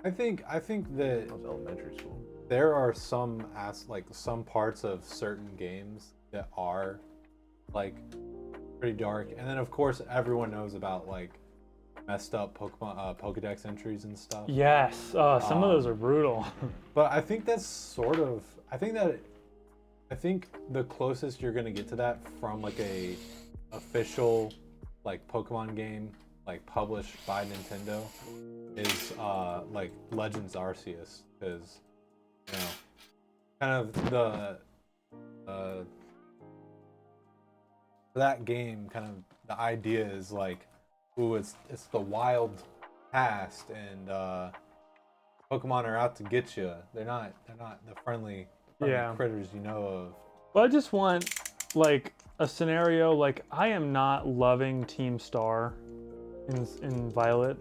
I think that That was elementary school. there are some some parts of certain games that are like pretty dark, and then of course everyone knows about like messed up Pokemon Pokedex entries and stuff. Yes. Some of those are brutal. But I think that's sort of I think the closest you're gonna get to that from like a official like Pokemon game like published by Nintendo is like Legends Arceus, because you know kind of the for that game kind of the idea is like, ooh, it's the wild past, and Pokemon are out to get you. They're not the friendly Yeah. critters you know of. Well, I just want like a scenario like I am not loving Team Star in Violet.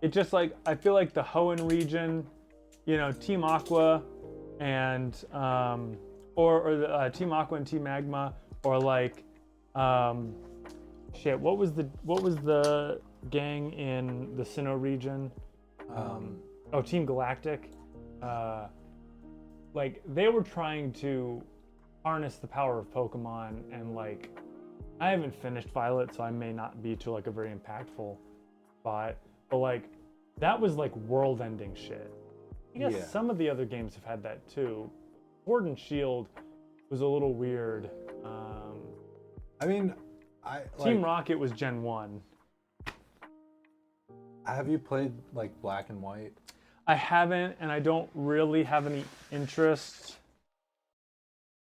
It just like I feel like the Hoenn region, you know, Team Aqua and or the Team Aqua and Team Magma, or like shit, what was the gang in the Sinnoh region? Team Galactic. Like they were trying to harness the power of Pokemon, and like I haven't finished Violet, so I may not be to like a very impactful spot, but like that was like world-ending shit. I guess Yeah. some of the other games have had that too. Sword and Shield was a little weird. I mean, Team Rocket was Gen 1. have you played like Black and White? I haven't, and I don't really have any interest.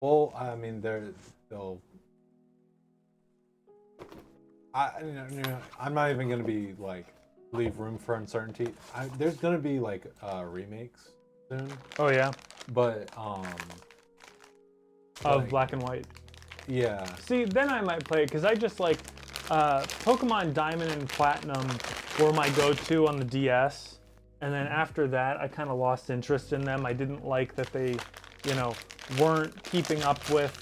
Well, I mean, they'll. I'm not even gonna be like leave room for uncertainty. There's gonna be like remakes soon, Oh yeah, but of like, Black and White. yeah, See, then I might play it because I just like Pokemon Diamond and Platinum were my go-to on the DS, and then after that, I kind of lost interest in them. I didn't like that they, you know, weren't keeping up with,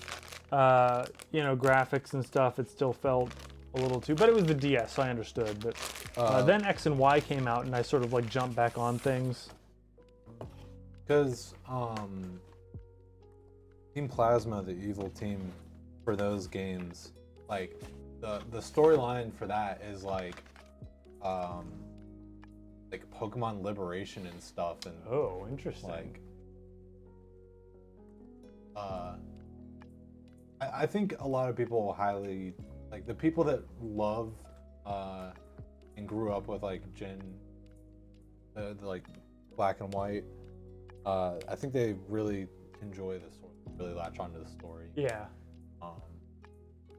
you know, graphics and stuff. It still felt a little too, but it was the DS, so I understood. But then X and Y came out, and I sort of like jumped back on things. because Team Plasma, the evil team for those games, like the storyline for that is like Pokemon liberation and stuff, and Oh, interesting. like I think a lot of people highly like the people that love and grew up with like the like Black and White. I think they really enjoy this story, really latch onto the story. Yeah. Um,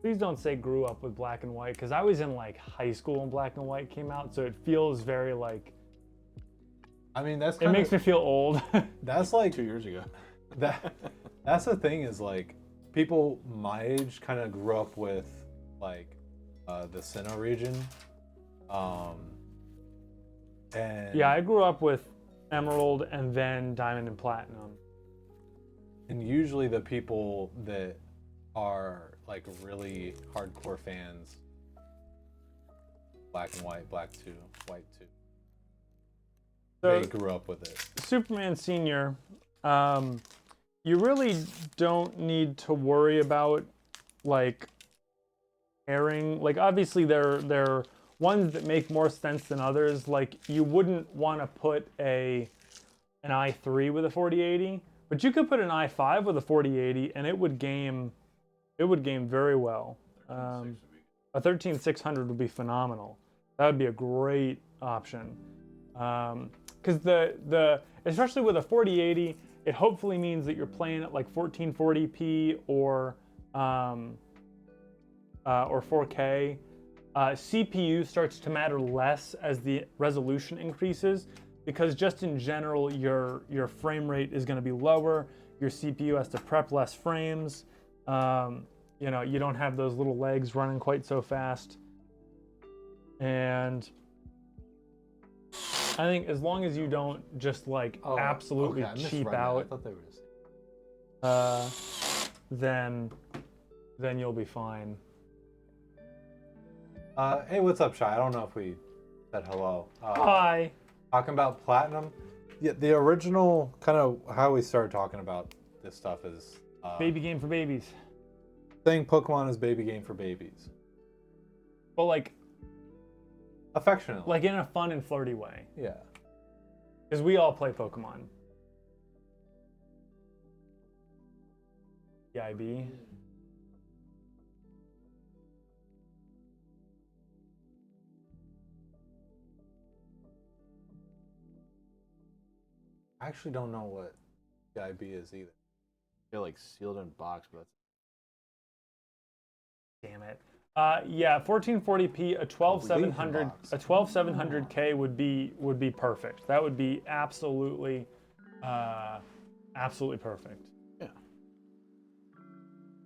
Please don't say grew up with Black and White, because I was in like high school when Black and White came out, so it feels very like. I mean, that's It makes me feel old. that's like 2 years ago. that's the thing is like people my age kind of grew up with like the Sinnoh region, and Yeah, I grew up with Emerald and then Diamond and Platinum. and usually the people that are like really hardcore fans black and white, black 2, white 2. So, They grew up with it. Superman Senior, you really don't need to worry about like pairing. Like obviously there are ones that make more sense than others. Like you wouldn't want to put an i3 with a 4080, but you could put an i5 with a 4080 and it would game very well. A 13600 would be phenomenal. That would be a great option. Because especially with a 4080, it hopefully means that you're playing at like 1440p or 4K. CPU starts to matter less as the resolution increases, because just in general your frame rate is going to be lower. Your CPU has to prep less frames. You know, you don't have those little legs running quite so fast. And I think as long as you don't just like absolutely okay, cheap I out, thought they were then you'll be fine. Hey, what's up, Shy? I don't know if we said hello. Hi. Talking about platinum. Yeah, the original kind of how we started talking about this stuff is Baby game for babies. saying Pokemon is baby game for babies. But like Affectionately. like in a fun and flirty way. Yeah. Because we all play Pokemon. EIB. I actually don't know what the IB is either. They're like sealed in box, but that's Damn it. Yeah, 1440p, a 12700K would be perfect. That would be absolutely perfect. Yeah.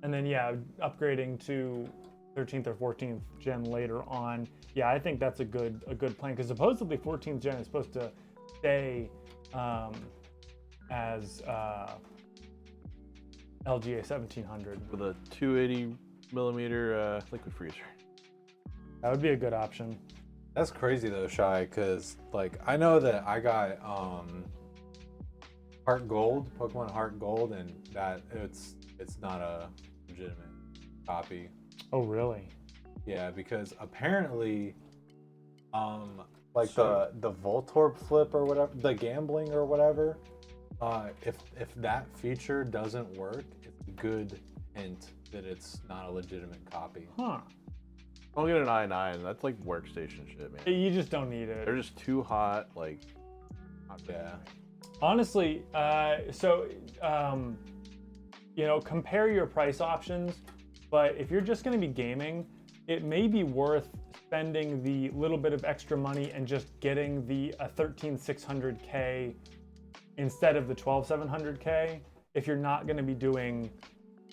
And then yeah, upgrading to 13th or 14th gen later on. Yeah, I think that's a good plan, because supposedly 14th gen is supposed to stay as LGA 1700 with a 280 millimeter liquid freezer. That would be a good option. That's crazy though, Shy, because like I know that I got Heart Gold, Pokemon Heart Gold, and that it's not a legitimate copy. Oh really? Yeah, because apparently like the Voltorb flip or whatever, the gambling or whatever, if that feature doesn't work, it's a good hint that it's not a legitimate copy. Huh. I'll get an i9. That's like workstation shit, man. You just don't need it. They're just too hot. Like, Yeah. Honestly, you know, compare your price options, but if you're just going to be gaming, it may be worth spending the little bit of extra money and just getting the 13600K instead of the 12700K if you're not going to be doing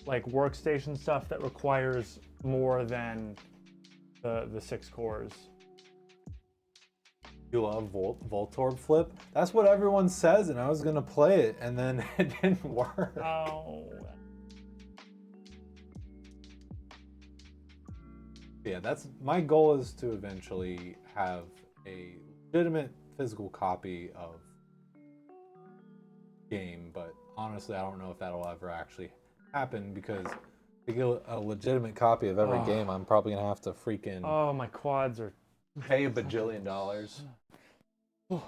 like workstation stuff that requires more than the 6 cores. You love Voltorb flip? That's what everyone says, and I was gonna play it, and then it didn't work. Oh. Yeah, that's my goal, is to eventually have a legitimate physical copy of game, but honestly, I don't know if that'll ever actually happen, because to get a legitimate copy of every game, I'm probably gonna have to freaking Oh, my quads are. pay $1 bajillion. Well,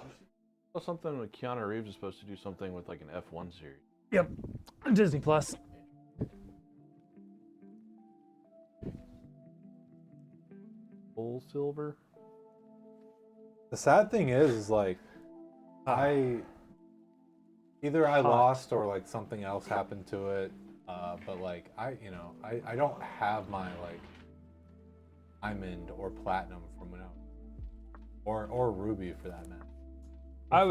something with Keanu Reeves is supposed to do something with like an F1 series. Yep. Disney Plus. Full silver. The sad thing is like, either I lost or like something else happened to it. But like I don't have my like diamond or platinum from when or ruby for that matter. I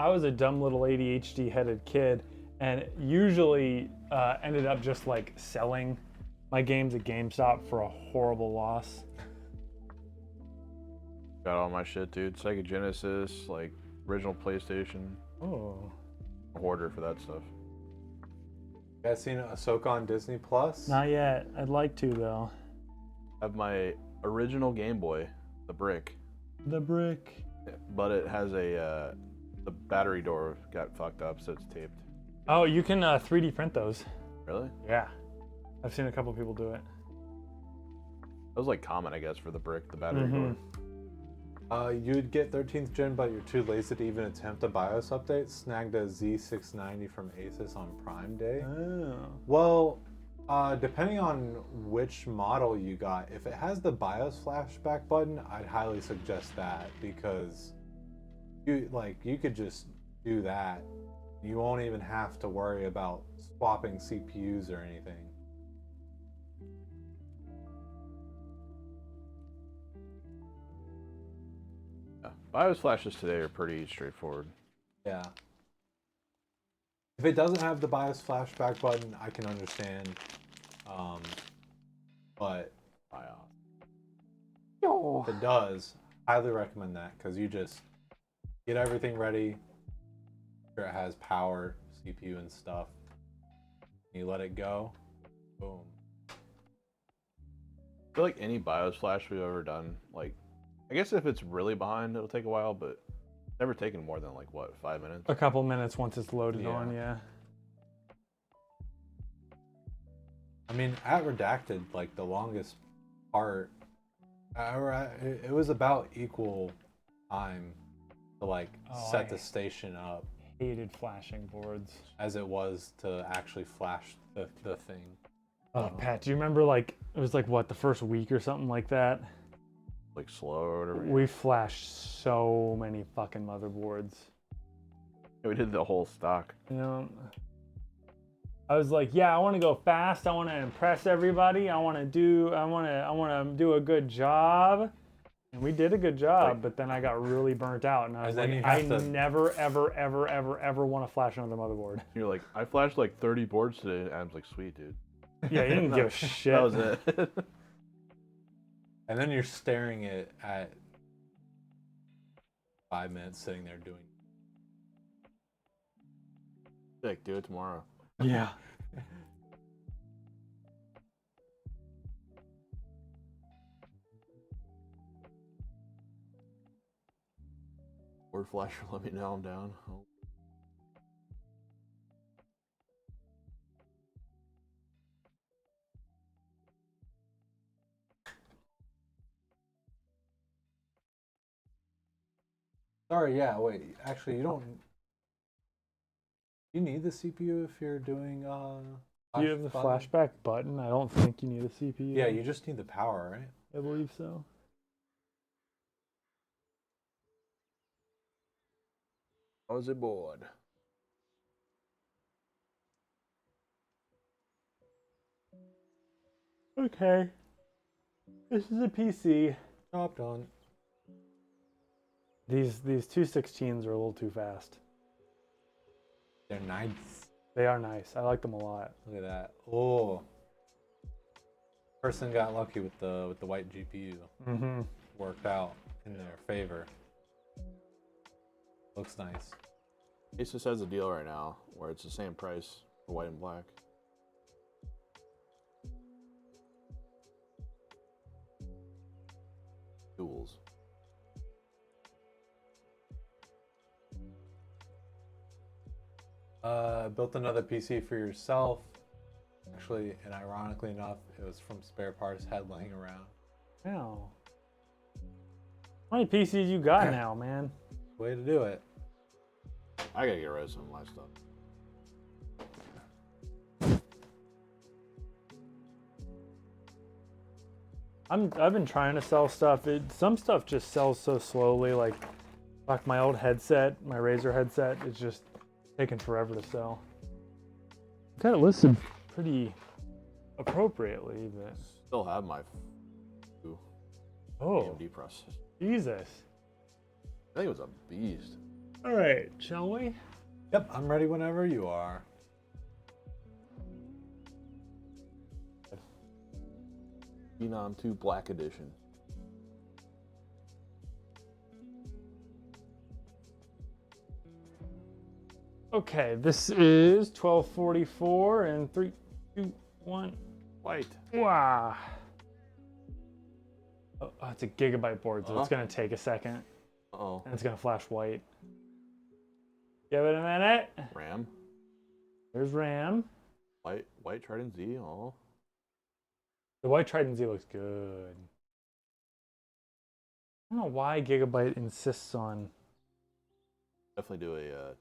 was a dumb little ADHD headed kid, and usually ended up just like selling my games at GameStop for a horrible loss. Got all my shit, dude. Sega Genesis, like original PlayStation. Oh. A hoarder for that stuff. You guys seen Ahsoka on Disney Plus? Not yet. I'd like to though. I have my original Game Boy, the brick, The brick. but it has a the battery door got fucked up, so it's taped. Oh, you can 3D print those. Really? Yeah. I've seen a couple people do it. That was like common, I guess, for the brick, the battery door. You'd get 13th gen, but you're too lazy to even attempt a BIOS update. Snagged a Z690 from Asus on Prime Day. Oh. Well, depending on which model you got, if it has the BIOS flashback button, I'd highly suggest that, because you could just do that. You won't even have to worry about swapping CPUs or anything. Yeah. BIOS flashes today are pretty straightforward. Yeah. If it doesn't have the BIOS flashback button, I can understand. But if it does, highly recommend that, because you just get everything ready. Sure, it has power, CPU, and stuff. You let it go. Boom. I feel like any BIOS flash we've ever done, like, I guess if it's really behind, it'll take a while, but it's never taken more than, like, what, 5 minutes? A couple minutes once it's loaded Yeah. on, yeah. I mean, at Redacted, like, the longest part, it was about equal time to, like, set the station up Hated flashing boards. as it was to actually flash the thing. Oh, Pat, do you remember, like, it was like, what, the first week or something like that? Like, slow or whatever. We flashed so many fucking motherboards. We did the whole stock. You know, I was like, yeah, I want to go fast. I want to impress everybody. I want to do a good job. And we did a good job, but then I got really burnt out, and I was And then like, you have to- never, ever, ever, ever, ever want to flash another motherboard. You're like, I flashed like 30 boards today. And Adam's like, sweet, dude. Yeah, you didn't give a shit. That was it. And then you're staring at 5 minutes sitting there doing. Sick, do it tomorrow. Yeah. Word flasher, let me know I'm down. Oh. Sorry, yeah, wait. Actually, you don't. You need the CPU if you're doing. Do you have the button? flashback button? I don't think you need a CPU. Yeah, you just need the power, right? I believe so. Motherboard. Okay. This is a PC. Job done. These 216s are a little too fast. They're nice. They are nice. I like them a lot. Look at that. Oh. Person got lucky with the white GPU. Mm-hmm. Worked out in their favor. Looks nice. Asus has a deal right now where it's the same price for white and black. Duels. Built another PC for yourself. Actually, and ironically enough, it was from spare parts had laying around. Wow. How many PCs you got now, man? Way to do it. I gotta get rid of some of my stuff. I've been trying to sell stuff. Some stuff just sells so slowly. Like my old headset, my Razer headset, it's just taking forever to sell. Got it listed pretty appropriately, but Still have my oh, AMD processor. Jesus. I think it was a beast. All right, shall we? Yep, I'm ready whenever you are. Phenom 2 Black Edition. Okay, this is 12:44 and 3, 2, 1. White. Wow. Oh, it's a Gigabyte board, so it's gonna take a second, Uh-oh. and it's gonna flash white. Give it a minute. RAM. There's RAM. White Trident Z. Oh. The white Trident Z looks good. I don't know why Gigabyte insists on. Definitely do a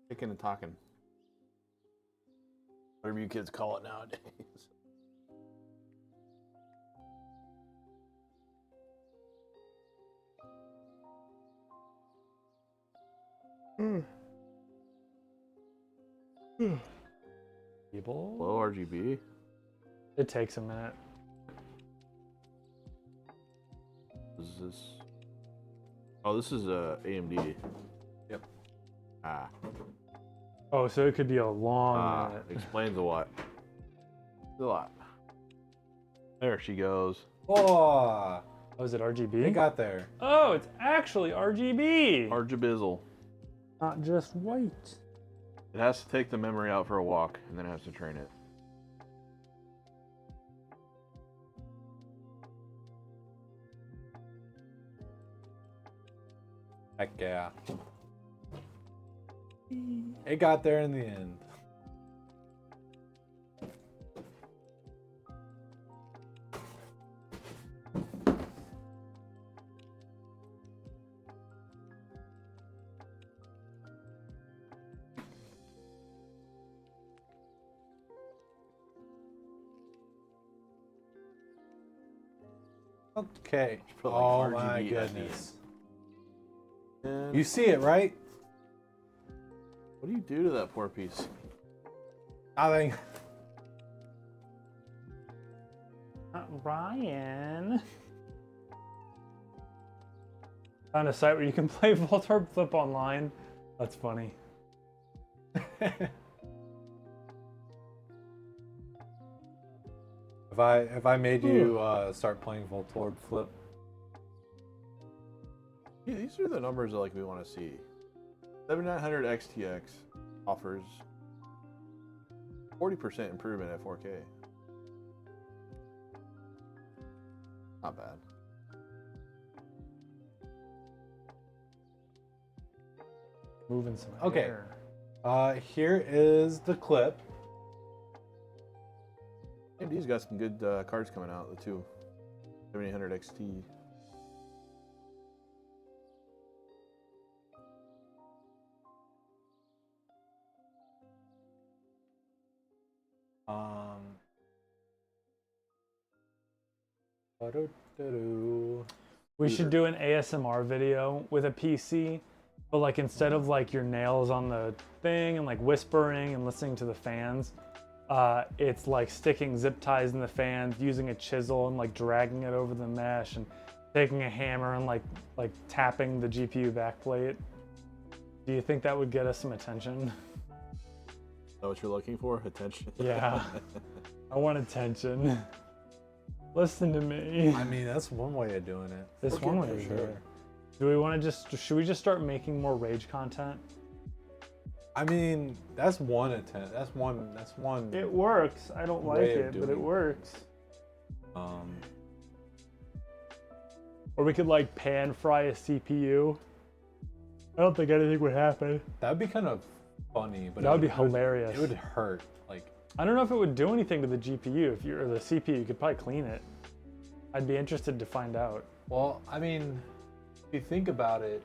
ticking and talking. Whatever you kids call it nowadays. People. Low RGB. It takes a minute. What is this? Oh, this is AMD. Yep. Ah. Oh, so it could be a long minute. Explains a lot. A lot. There she goes. Oh, Oh, is it they RGB? got there. Oh, it's actually RGB. Arjabizzle. Not just white. It has to take the memory out for a walk, and then it has to train it. Heck yeah. It got there in the end. Okay. Put, like, Oh RGB my at the goodness. And You see it, right? what do you do to that poor piece? Nothing. Ryan. Found a site where you can play Voltorb Flip online. That's funny. If I made you start playing Voltorb Flip, Yeah, these are the numbers that like we want to see. 7900 XTX offers 40% improvement at 4K. Not bad. Moving some Okay. hair. here is the clip. AMD's got some good cards coming out too. 7800 XT. Ba-do-do-do. We should do an ASMR video with a PC, but like instead of like your nails on the thing and like whispering and listening to the fans, it's like sticking zip ties in the fans, using a chisel and like dragging it over the mesh and taking a hammer and like tapping the GPU backplate. Do you think that would get us some attention? Is that what you're looking for? Attention? Yeah. I want attention. Listen to me. I mean, that's one way of doing it. This one way for to do sure. it. Do we want to should we just start making more rage content? I mean, that's one attempt. That's one. It works. I don't like Way of it, but it doing it. works. Um, Or we could like pan fry a CPU. I don't think anything would happen. that'd be kind of funny, but That would be hilarious. It would hurt. Like, I don't know if it would do anything to the GPU if you're or the CPU. You could probably clean it. I'd be interested to find out. well, I mean, if you think about it,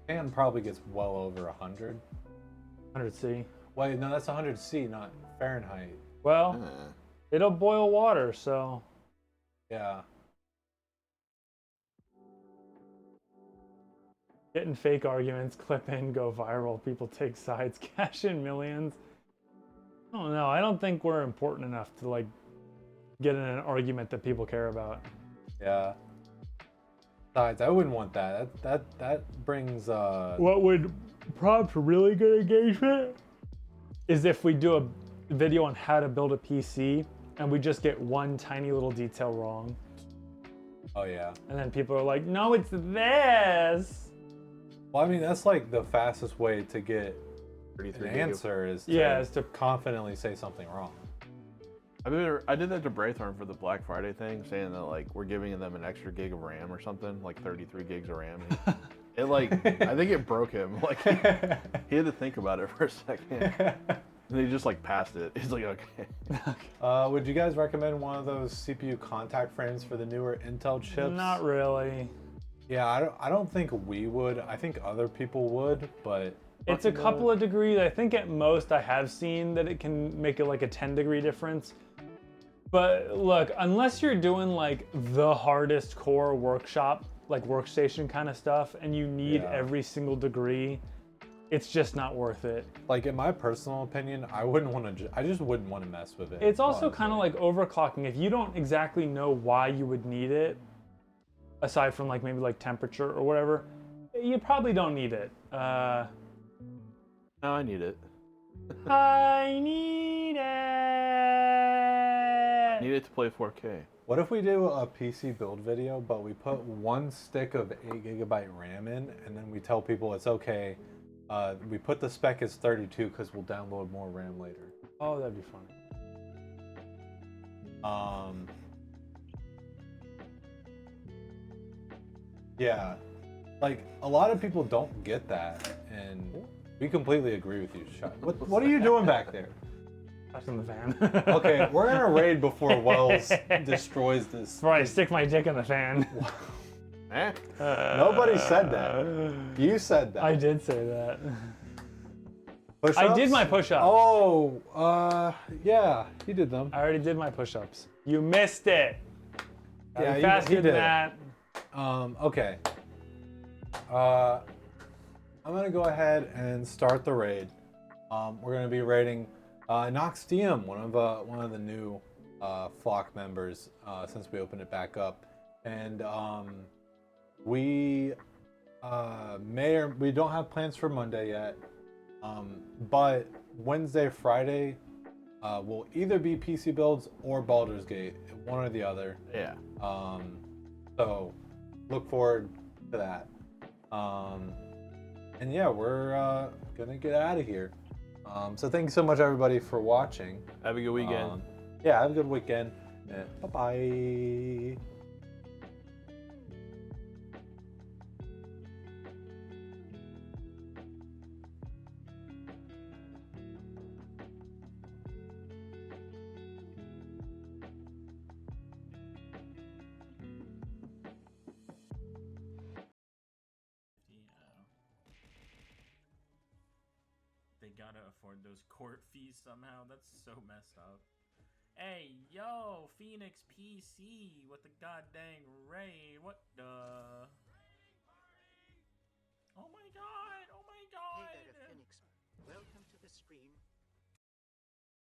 fan probably gets well over 100. 100C. Wait, no, that's 100C, not Fahrenheit. Well, Eh. it'll boil water, so Yeah. getting fake arguments, clip in, go viral. People take sides, cash in millions. I don't know. I don't think we're important enough to like get in an argument that people care about. Yeah. Besides, I wouldn't want that. That brings What would prompt really good engagement is if we do a video on how to build a PC and we just get one tiny little detail wrong. oh yeah. And then people are like, no, it's this. Well, I mean, that's like the fastest way to get 33 an gig of- answer is to Yeah, is to- confidently say something wrong. I did that to Braythorn for the Black Friday thing, saying that like we're giving them an extra gig of RAM or something, like 33 gigs of RAM. It like I think it broke him. Like he had to think about it for a second. And he just like passed it. He's like, okay. Would you guys recommend one of those CPU contact frames for the newer Intel chips? Not really. Yeah, I don't think we would. I think other people would, but It's a couple of degrees. I think at most I have seen that it can make it like a 10-degree difference. But look, unless you're doing like the hardest core workshop, like workstation kind of stuff, and you need every single degree, it's just not worth it. Like in my personal opinion, I wouldn't want to. I just wouldn't want to mess with it. It's also kind of like overclocking. If you don't exactly know why you would need it, aside from like maybe like temperature or whatever, you probably don't need it. No, I need it. I need it. I need it to play 4K. What if we do a PC build video, but we put one stick of 8GB RAM in, and then we tell people it's okay. We put the spec as 32 because we'll download more RAM later. Oh, that'd be fun. Yeah, like a lot of people don't get that, and we completely agree with you. What are you doing back there? Touching the fan. Okay, we're gonna raid before Wells destroys this. Before I stick my dick in the fan. Nobody said that. You said that. I did say that. Push-ups? I did my push-ups. Oh, yeah, you did them. I already did my push-ups. You missed it. Yeah, faster you did. than that. Okay. I'm gonna go ahead and start the raid. We're gonna be raiding Noxtium, one of the new flock members since we opened it back up, and we we don't have plans for Monday yet, but Wednesday, Friday will either be PC builds or Baldur's Gate, one or the other. Yeah. So look forward to that. And yeah, we're gonna get out of here. So thanks so much everybody for watching. Have a good weekend. Yeah, have a good weekend. Bye bye. They gotta afford those court fees somehow. That's so messed up. Hey, yo, Phoenix PC with the goddamn raid. What the? Oh my god, oh my god. Hey there, Phoenix. Welcome to the stream.